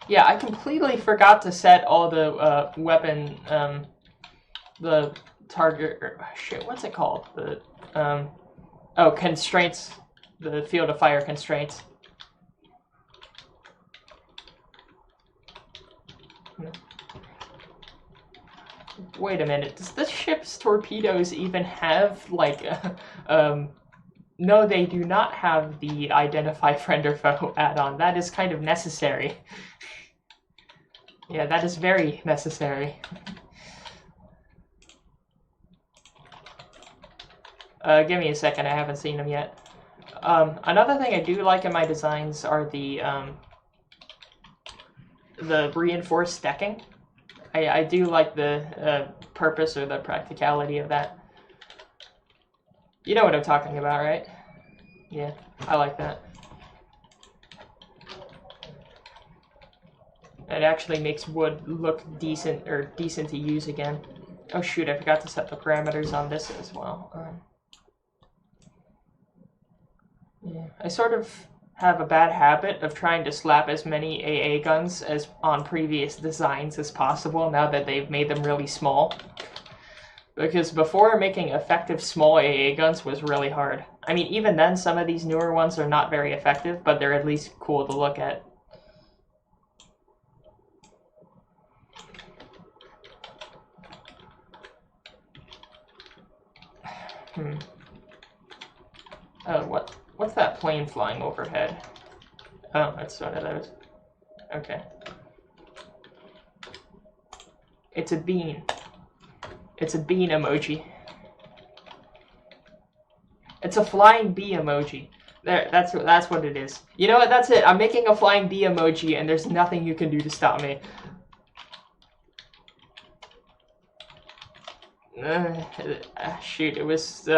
Yeah, I completely forgot to set all the weapon, the target, shit, what's it called? The, oh, constraints, the field of fire constraints. Wait a minute, does this ship's torpedoes even have, like, no, they do not have the identify friend or foe add-on. That is kind of necessary. Yeah, that is very necessary. Give me a second, I haven't seen them yet. Another thing I do like in my designs are the reinforced decking. I do like the purpose or the practicality of that. You know what I'm talking about, right? Yeah, I like that. It actually makes wood look decent, or decent to use again. Oh shoot, I forgot to set the parameters on this as well. Yeah, I sort of have a bad habit of trying to slap as many AA guns as on previous designs as possible now that they've made them really small. Because before, making effective small AA guns was really hard. I mean, even then, some of these newer ones are not very effective, but they're at least cool to look at. Oh, what's that plane flying overhead? Oh, that's one of those. Okay. It's a bean. It's a bean emoji. It's a flying bee emoji. There, that's what it is. You know what? That's it. I'm making a flying bee emoji, and there's nothing you can do to stop me. Shoot, it was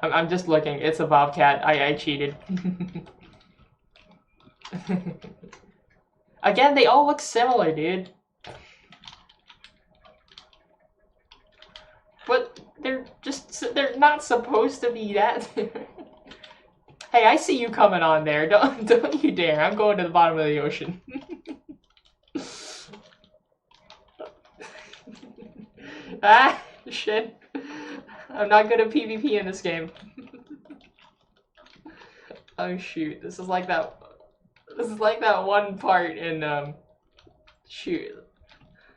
I'm just looking. It's a bobcat. I cheated. Again, they all look similar, dude. But they're not supposed to be that. Hey, I see you coming on there. Don't you dare. I'm going to the bottom of the ocean. Ah, shit. I'm not good at PvP in this game. Oh shoot, this is like that one part in shoot.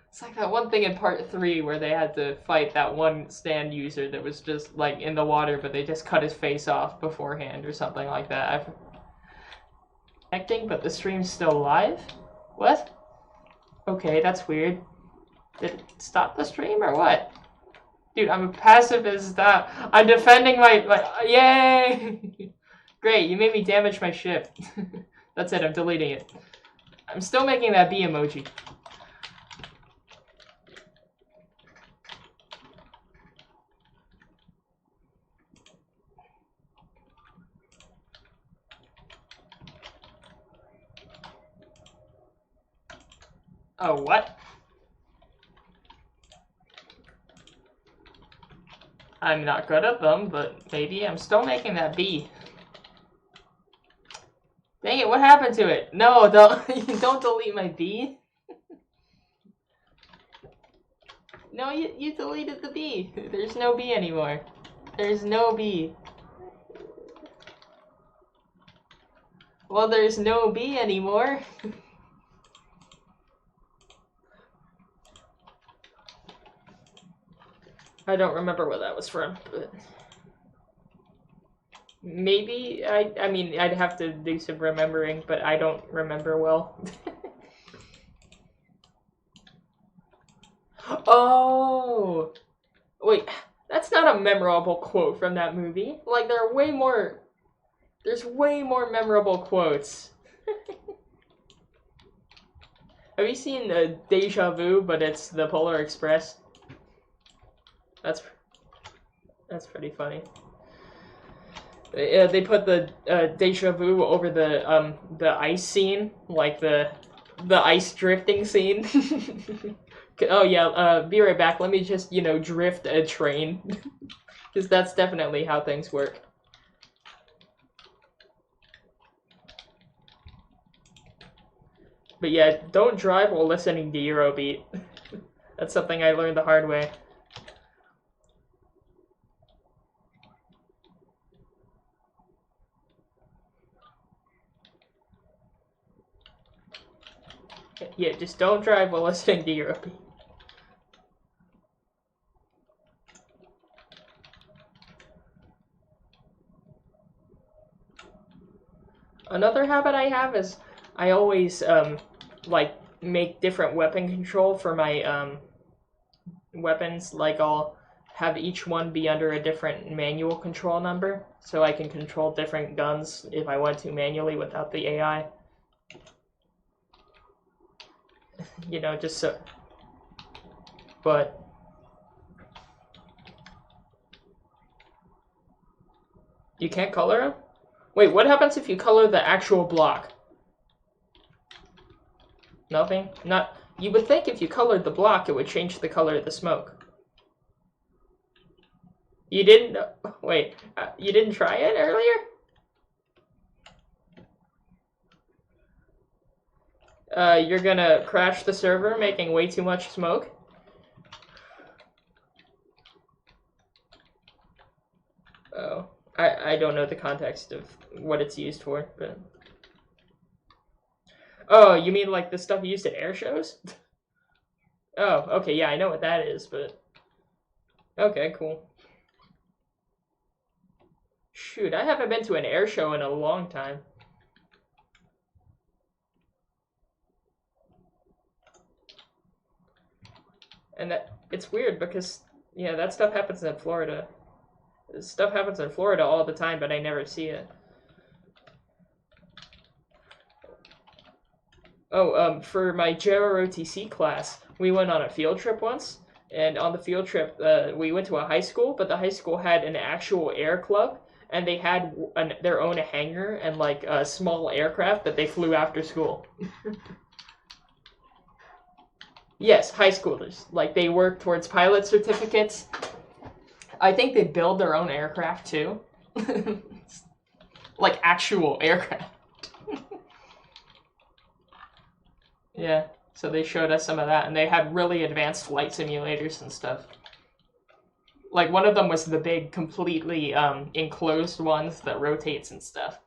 It's like that one thing in part 3 where they had to fight that one stand user that was just like in the water, but they just cut his face off beforehand or something like that. Connecting, but the stream's still live? What? Okay, that's weird. Did it stop the stream or what? Dude, I'm a pacifist. I'm defending my yay! Great, you made me damage my ship. That's it, I'm deleting it. I'm still making that bee emoji. Oh, what? I'm not good at them, but maybe I'm still making that bee. Dang it, what happened to it? No, don't delete my bee. No, you deleted the bee. There's no bee anymore. There's no bee. Well, there's no bee anymore. I don't remember what that was from, but maybe I mean I'd have to do some remembering, but I don't remember well. Oh! Wait, that's not a memorable quote from that movie. Like, there's way more memorable quotes. Have you seen Deja Vu, but it's the Polar Express? That's pretty funny. They put the Deja Vu over the ice scene, like the ice drifting scene. Oh yeah, be right back. Let me just, drift a train. Because that's definitely how things work. But yeah, don't drive while listening to Eurobeat. That's something I learned the hard way. Yeah, just don't drive while listening to Eurobeat. Another habit I have is I always like make different weapon control for my weapons. Like I'll have each one be under a different manual control number, so I can control different guns if I want to manually without the AI. Just so. But you can't color them? Wait, what happens if you color the actual block? Nothing? Not. You would think if you colored the block, it would change the color of the smoke. You didn't. Wait, you didn't try it earlier? You're gonna crash the server, making way too much smoke? Oh, I don't know the context of what it's used for, but... Oh, you mean like the stuff used at air shows? Oh, okay, yeah, I know what that is, but... Okay, cool. Shoot, I haven't been to an air show in a long time. And it's weird because, yeah, that stuff happens in Florida. Stuff happens in Florida all the time, but I never see it. Oh, for my JROTC class, we went on a field trip once, and on the field trip, we went to a high school, but the high school had an actual air club, and they had their own hangar and like a small aircraft that they flew after school. Yes, high schoolers. Like they work towards pilot certificates. I think they build their own aircraft too. Like actual aircraft. Yeah, so they showed us some of that, and they had really advanced flight simulators and stuff. Like, one of them was the big, completely enclosed ones that rotates and stuff.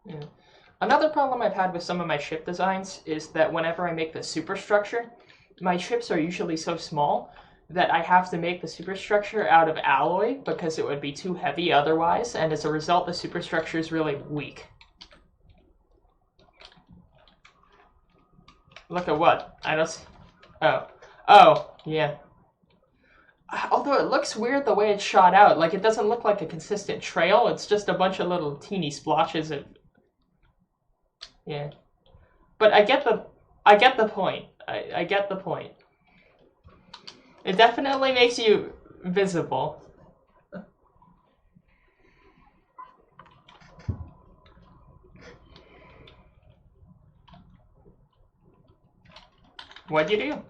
Yeah. Another problem I've had with some of my ship designs is that whenever I make the superstructure, my ships are usually so small that I have to make the superstructure out of alloy because it would be too heavy otherwise, and as a result, the superstructure is really weak. Look at what? I don't... Oh. Oh, yeah. Although it looks weird the way it's shot out. Like, it doesn't look like a consistent trail, it's just a bunch of little teeny splotches of... Yeah. But I get the point. I get the point. It definitely makes you visible. What'd you do?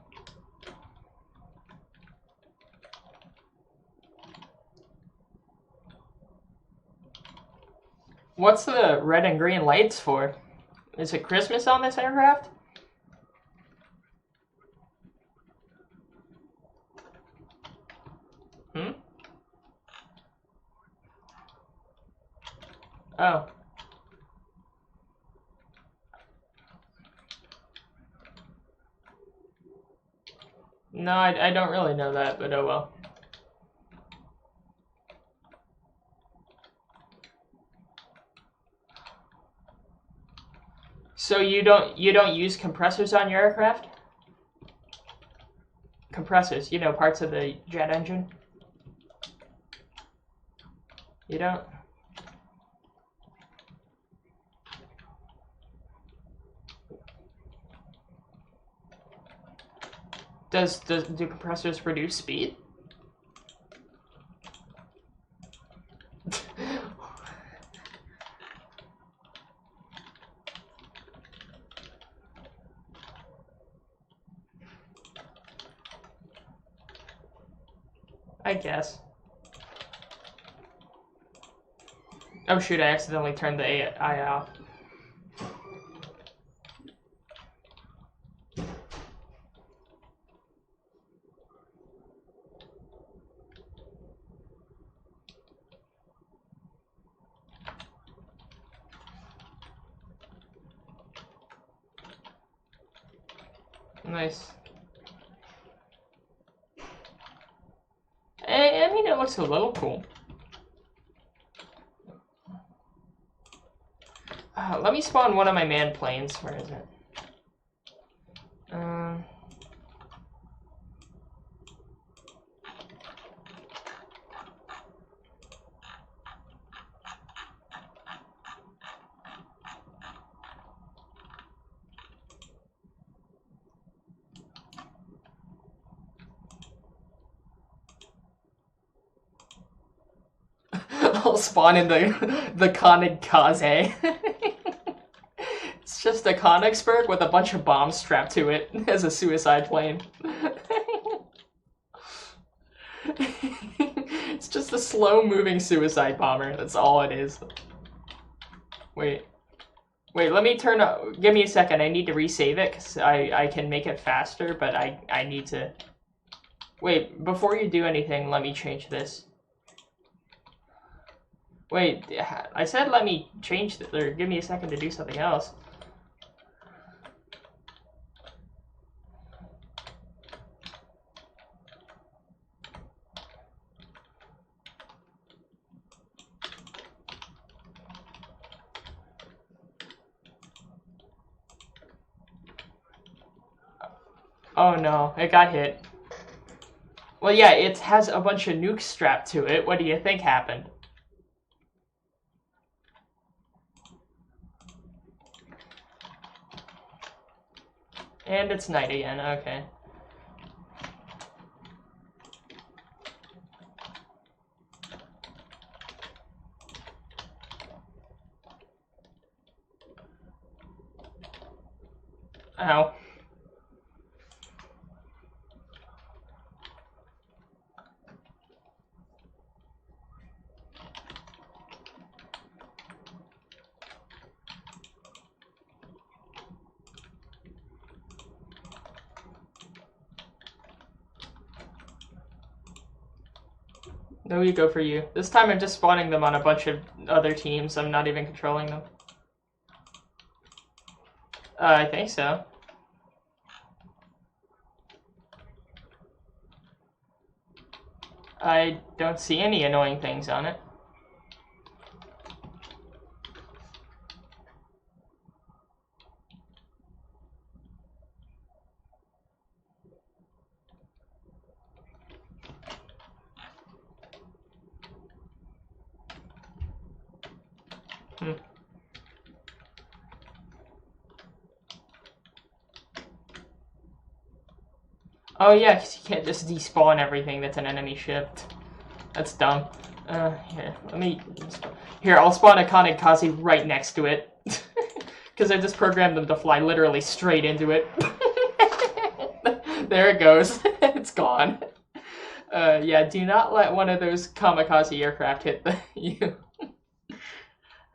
What's the red and green lights for? Is it Christmas on this aircraft? Hmm? Oh. No, I don't really know that, but oh well. So you don't use compressors on your aircraft? Compressors, you know, parts of the jet engine? You don't? Do compressors produce speed? I guess. Oh shoot, I accidentally turned the AI off. Nice. I mean, it looks a little cool. Let me spawn one of my manned planes. Where is it? I'll spawn in the kamikaze. It's just a Konigsberg with a bunch of bombs strapped to it as a suicide plane. It's just a slow-moving suicide bomber. That's all it is. Wait, let me turn up. Give me a second. I need to resave it because I can make it faster, but I need to. Wait, before you do anything, let me change this. Wait, I said let me change this, or give me a second to do something else. Oh no, it got hit. Well, yeah, it has a bunch of nukes strapped to it. What do you think happened? And it's night again, okay. Ow. No ego for you. This time I'm just spawning them on a bunch of other teams. I'm not even controlling them. I think so. I don't see any annoying things on it. Oh yeah, because you can't just despawn everything that's an enemy ship. That's dumb. Here, let me... Here, I'll spawn a kamikaze right next to it. Because I just programmed them to fly literally straight into it. There it goes. It's gone. Yeah, do not let one of those kamikaze aircraft hit you.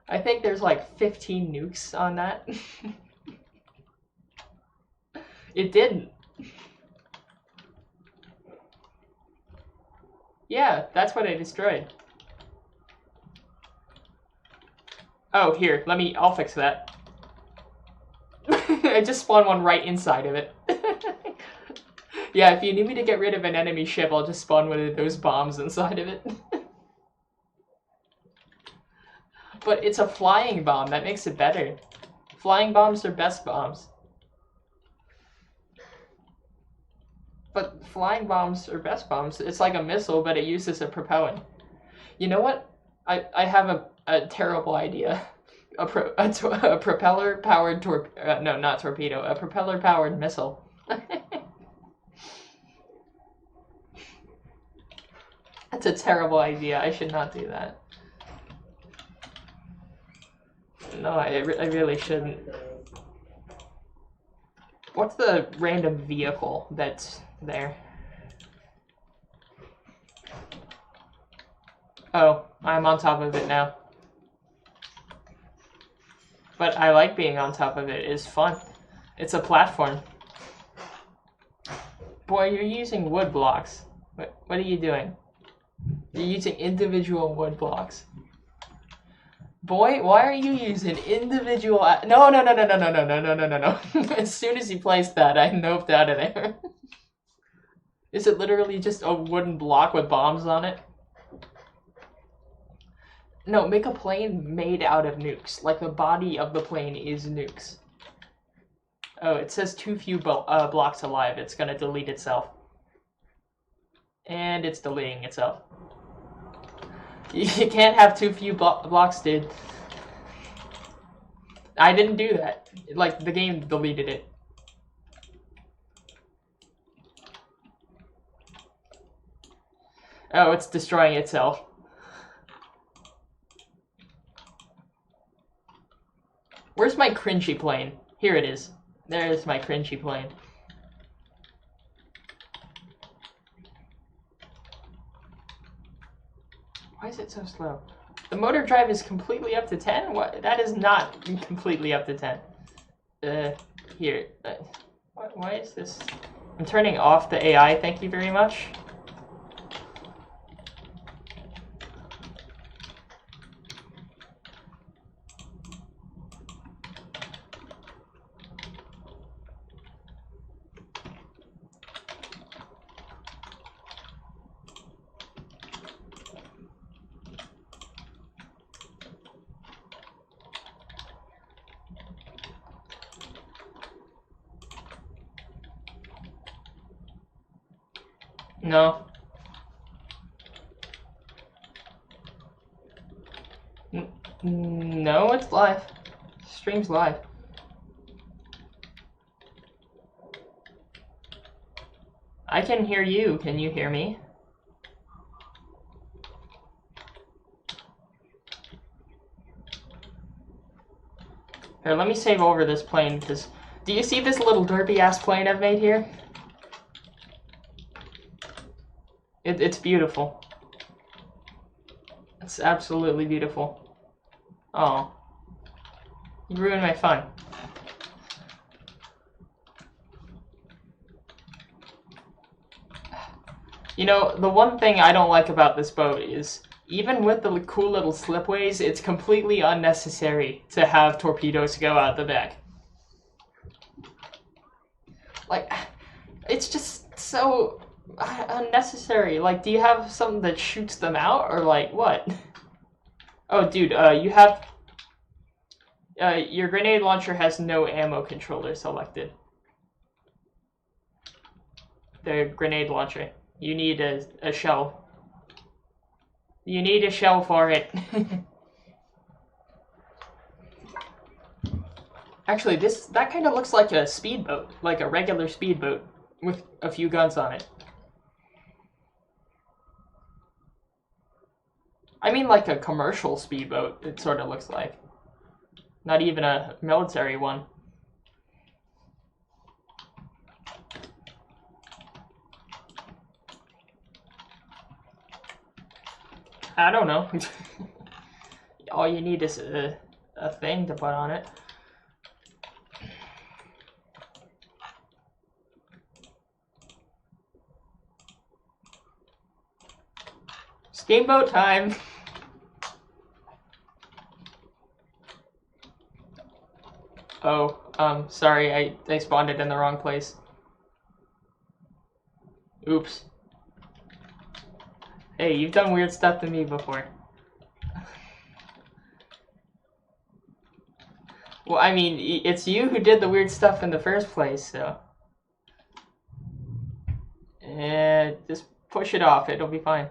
I think there's like 15 nukes on that. It didn't. Yeah, that's what I destroyed. Oh, here, I'll fix that. I just spawned one right inside of it. Yeah, if you need me to get rid of an enemy ship, I'll just spawn one of those bombs inside of it. But it's a flying bomb, that makes it better. Flying bombs are best bombs. But flying bombs are best bombs. It's like a missile, but it uses a propellant. You know what? I have a terrible idea. A propeller-powered no, not torpedo. A propeller-powered missile. That's a terrible idea. I should not do that. No, I really shouldn't. What's the random vehicle that's there? Oh, I'm on top of it now. But I like being on top of it. It's fun. It's a platform. Boy, you're using wood blocks. What are you doing? You're using individual wood blocks. Boy, why are you using individual... No. As soon as you placed that, I noped out of there. Is it literally just a wooden block with bombs on it? No, make a plane made out of nukes. Like the body of the plane is nukes. Oh, it says too few blocks alive. It's gonna delete itself. And it's deleting itself. You can't have too few blocks, dude. I didn't do that. Like, the game deleted it. Oh, it's destroying itself. Where's my cringy plane? Here it is. There's my cringy plane. Why is it so slow? The motor drive is completely up to 10? What? That is not completely up to 10. Here. Why is this? I'm turning off the AI, thank you very much. No. No, it's live. Stream's live. I can hear you. Can you hear me? Here, let me save over this plane, because... Do you see this little derpy-ass plane I've made here? It's beautiful. It's absolutely beautiful. Oh. You ruined my fun. You know, the one thing I don't like about this boat is, even with the cool little slipways, it's completely unnecessary to have torpedoes go out the back. Like, it's just so unnecessary. Like, do you have something that shoots them out, or like, what? Oh, dude, you have... your grenade launcher has no ammo controller selected. The grenade launcher. You need a shell. You need a shell for it. Actually, that kind of looks like a speedboat, like a regular speedboat with a few guns on it. I mean, like a commercial speedboat, it sort of looks like. Not even a military one. I don't know. All you need is a thing to put on it. Steamboat time! Oh, sorry, I spawned it in the wrong place. Oops. Hey, you've done weird stuff to me before. Well, I mean, it's you who did the weird stuff in the first place, so. Just push it off. It'll be fine.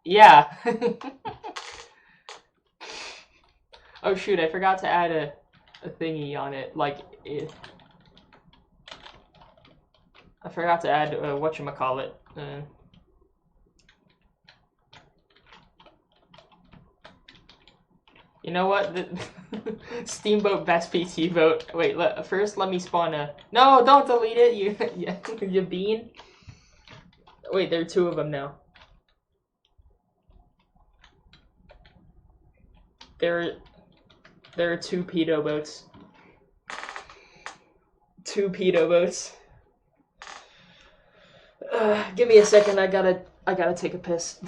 Yeah. Oh shoot, I forgot to add a thingy on it. Like, I forgot to add whatchamacallit. You know what? Steamboat best PT vote. Wait, first let me spawn a... No, don't delete it, you bean. Wait, there are 2 of them now. There are 2 pedo boats. 2 pedo boats. Give me a second, I gotta take a piss.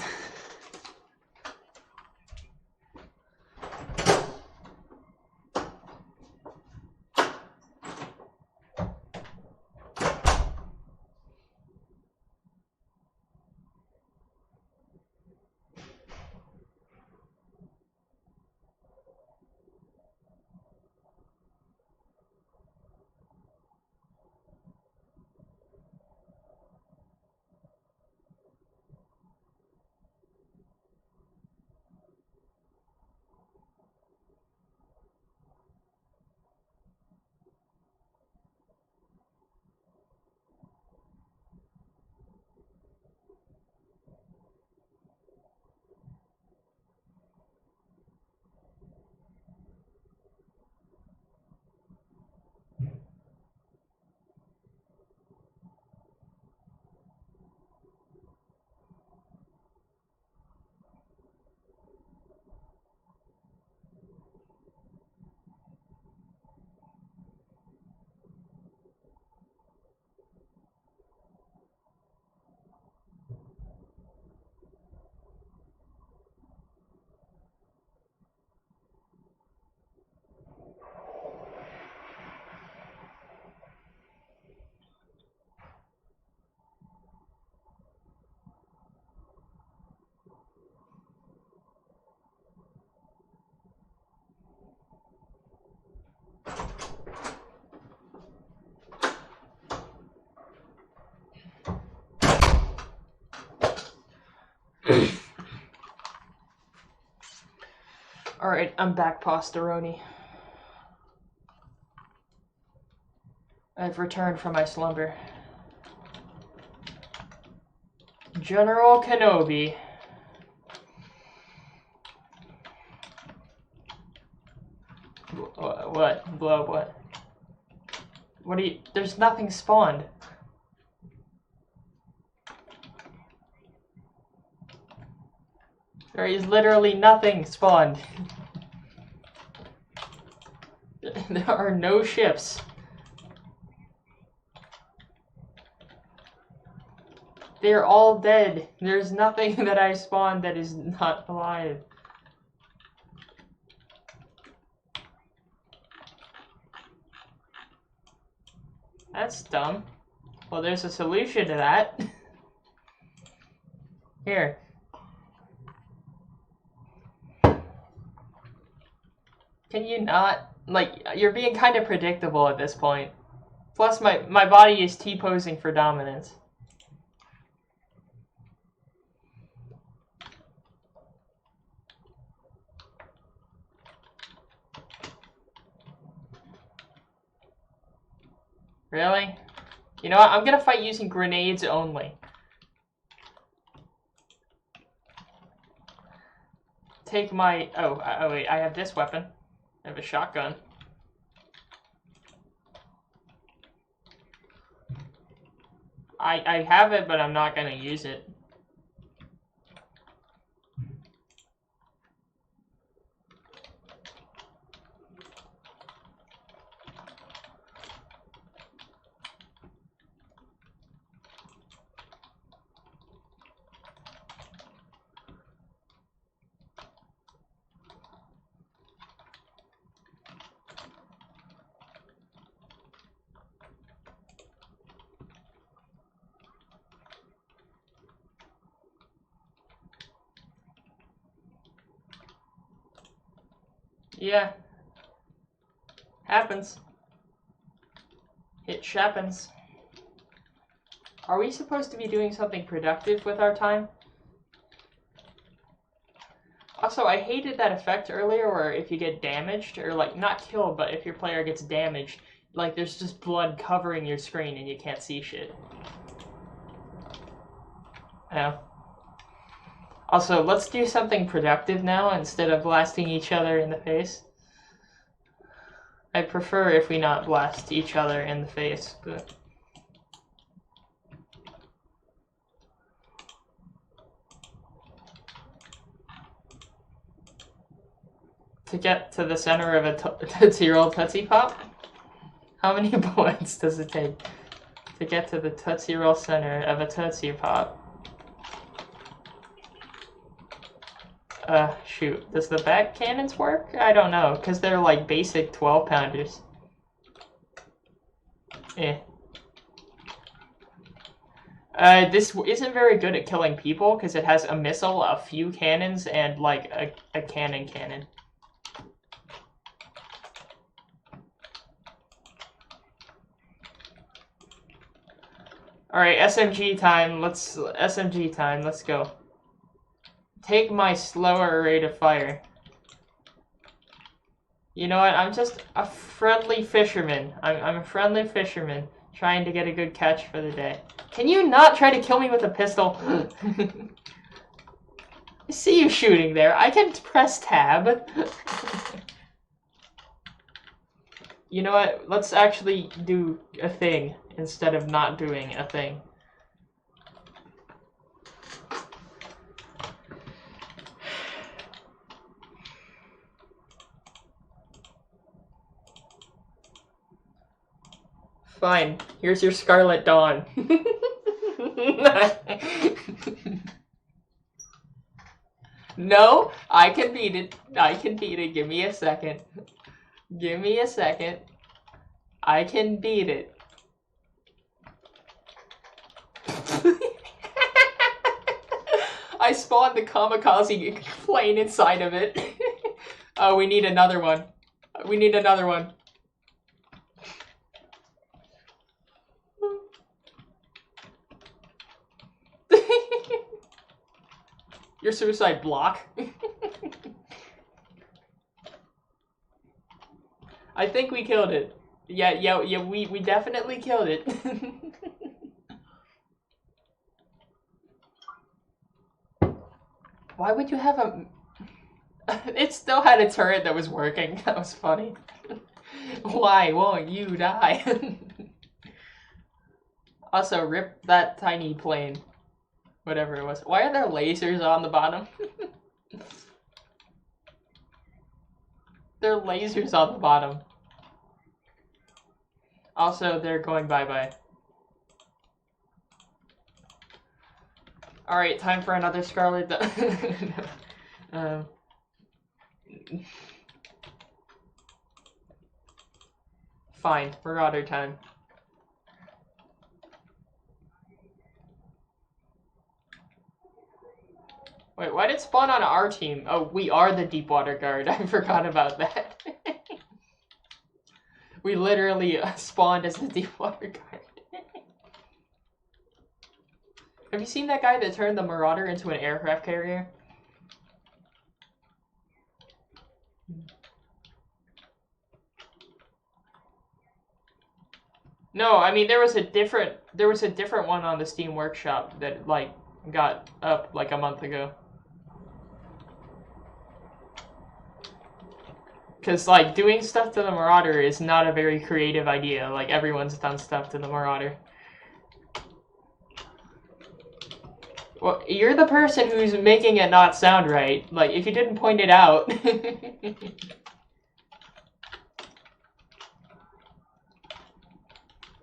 Alright, I'm back, Pastaroni. I've returned from my slumber. General Kenobi. What? Blow up what? What are you... There's nothing spawned. There is literally nothing spawned. There are no ships. They're all dead. There's nothing that I spawned that is not alive. That's dumb. Well, there's a solution to that. Here. Can you not? Like, you're being kind of predictable at this point. Plus, my body is T-posing for dominance. Really? You know what? I'm gonna fight using grenades only. Take my... Oh, wait, I have this weapon. I have a shotgun. I have it, but I'm not gonna use it. Yeah. Happens. It happens. Are we supposed to be doing something productive with our time? Also, I hated that effect earlier where if you get damaged, or like, not killed, but if your player gets damaged, like there's just blood covering your screen and you can't see shit. Yeah. Also, let's do something productive now instead of blasting each other in the face. I prefer if we not blast each other in the face, but... To get to the center of a Tootsie Roll Tootsie Pop? How many bullets does it take to get to the Tootsie Roll center of a Tootsie Pop? Shoot. Does the back cannons work? I don't know, because they're like basic 12-pounders. Eh. This isn't very good at killing people, because it has a missile, a few cannons, and like a cannon. Alright, SMG time, let's go. Take my slower rate of fire. You know what, I'm just a friendly fisherman. I'm a friendly fisherman, trying to get a good catch for the day. Can you not try to kill me with a pistol? I see you shooting there, I can press tab. You know what, let's actually do a thing instead of not doing a thing. Fine, here's your Scarlet Dawn. No, I can beat it. I can beat it. Give me a second. Give me a second. I can beat it. I spawned the kamikaze plane inside of it. Oh, we need another one. We need another one. Your suicide block. I think we killed it. Yeah, we definitely killed it. Why would you have a... It still had a turret that was working. That was funny. Why won't you die? Also, rip that tiny plane. Whatever it was. Why are there lasers on the bottom? There are lasers on the bottom. Also, they're going bye-bye. Alright, time for another Scarlet. Fine, Marauder time. Wait, why did it spawn on our team? Oh, we are the Deepwater Guard. I forgot about that. We literally spawned as the Deepwater Guard. Have you seen that guy that turned the Marauder into an aircraft carrier? No, I mean there was a different one on the Steam Workshop that like got up like a month ago. Because, like, doing stuff to the Marauder is not a very creative idea. Like, everyone's done stuff to the Marauder. Well, you're the person who's making it not sound right. Like, if you didn't point it out...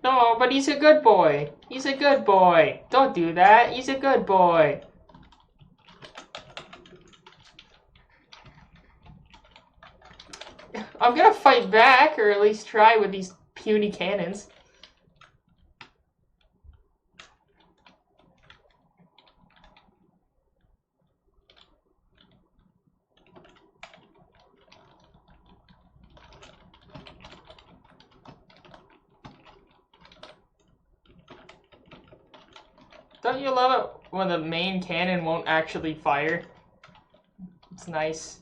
No, but he's a good boy. He's a good boy. Don't do that. He's a good boy. I'm gonna fight back, or at least try with these puny cannons. Don't you love it when the main cannon won't actually fire? It's nice.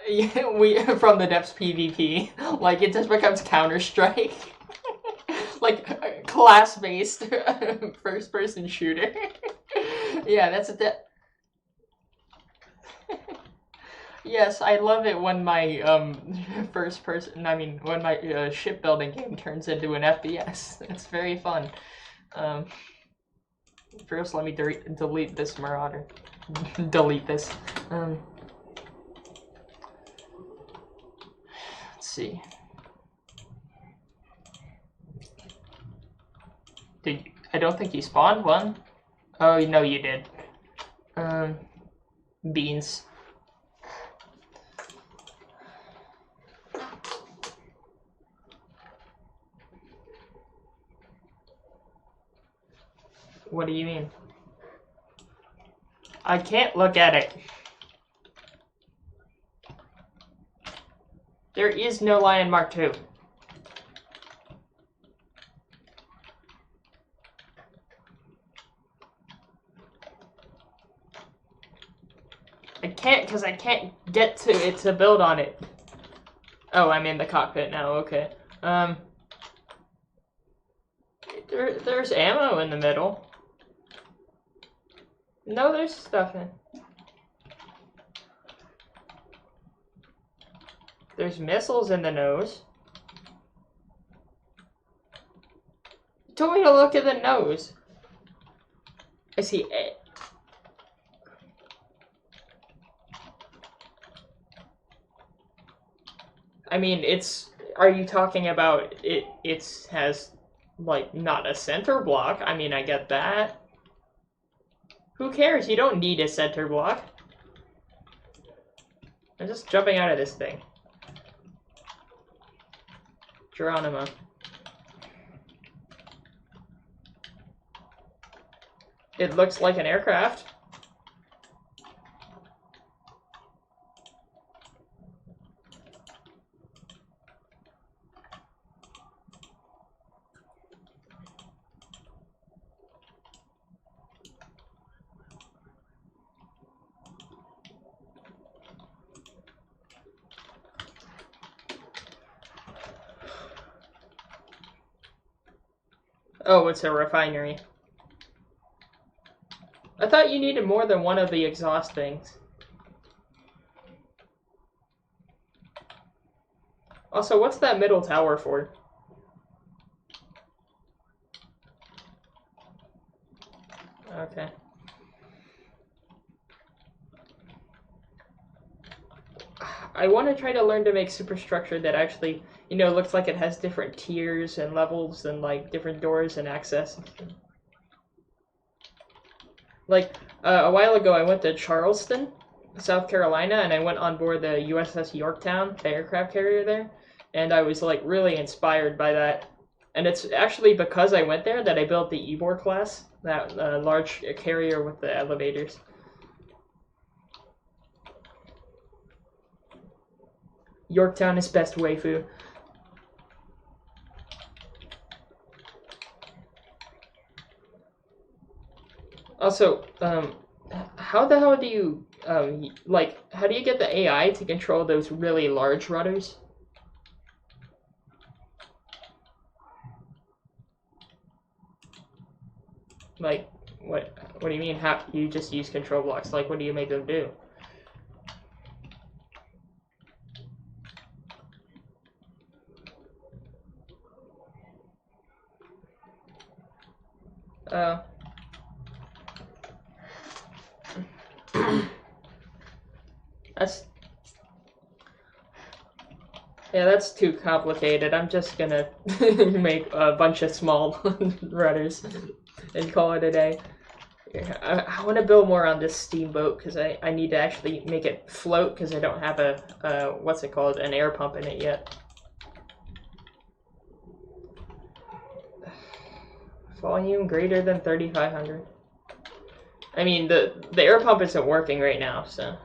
Yeah, we from the depths PvP, like it just becomes Counter-Strike, like class-based first-person shooter. Yeah, that's a. Yes, I love it when my when my shipbuilding game turns into an FPS. It's very fun. First, let me delete this marauder. Delete this. Let's see. I don't think you spawned one. Oh, no, you did. Beans. What do you mean? I can't look at it. There is no Lion Mark II. I can't, because I can't get to it to build on it. Oh, I'm in the cockpit now, okay. There's ammo in the middle. No, there's stuff in. There's missiles in the nose. You told me to look at the nose. I see it. I mean, it's... Are you talking about it? It has, like, not a center block. I mean, I get that. Who cares? You don't need a center block. I'm just jumping out of this thing. Geronimo. It looks like an aircraft. Oh, it's a refinery. I thought you needed more than one of the exhaust things. Also, what's that middle tower for? Okay. I want to try to learn to make superstructure that actually, you know, looks like it has different tiers and levels and, like, different doors and access. Like, a while ago I went to Charleston, South Carolina, and I went on board the USS Yorktown, the aircraft carrier there, and I was, like, really inspired by that. And it's actually because I went there that I built the Ebor class, that large carrier with the elevators. Yorktown is best waifu. Also, how the hell do you, like, how do you get the AI to control those really large rudders? Like, what do you mean, how, you just use control blocks? Like, what do you make them do? That's too complicated. I'm just gonna make a bunch of small rudders and call it a day. I want to build more on this steamboat because I need to actually make it float because I don't have a what's it called, an air pump in it yet. Volume greater than 3,500. I mean, the air pump isn't working right now, so...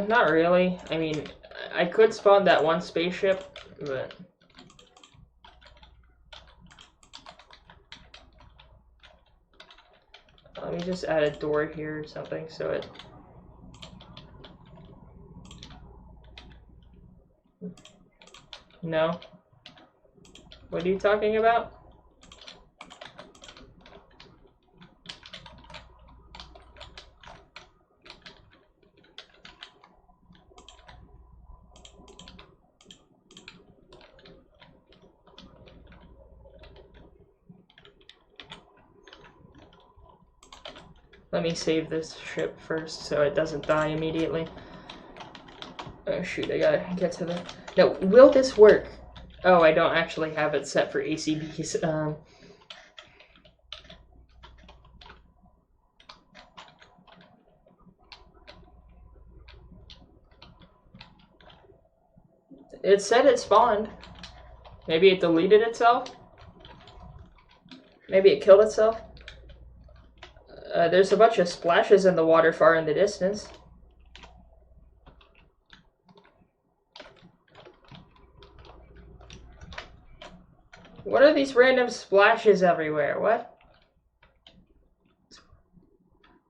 not really. I mean, I could spawn that one spaceship, but... Let me just add a door here or something, so it... No? What are you talking about? Let me save this ship first so it doesn't die immediately. Oh shoot, I gotta get to the... No, will this work? Oh, I don't actually have it set for ACBs. It said it spawned. Maybe it deleted itself? Maybe it killed itself? There's a bunch of splashes in the water far in the distance. What are these random splashes everywhere? What?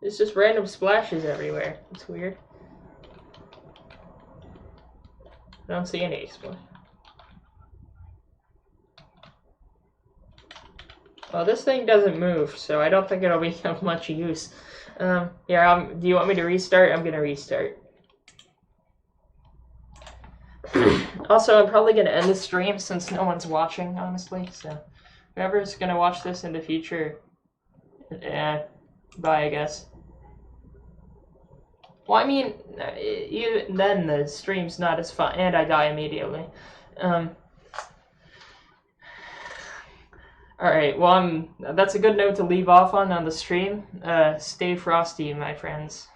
There's just random splashes everywhere. It's weird. I don't see any splashes. Well, this thing doesn't move, so I don't think it'll be of much use. Do you want me to restart? I'm gonna restart. Also, I'm probably gonna end the stream since no one's watching, honestly. So, whoever's gonna watch this in the future, bye, I guess. Well, I mean, even then the stream's not as fun, and I die immediately. Alright, well, that's a good note to leave off on the stream. Stay frosty, my friends.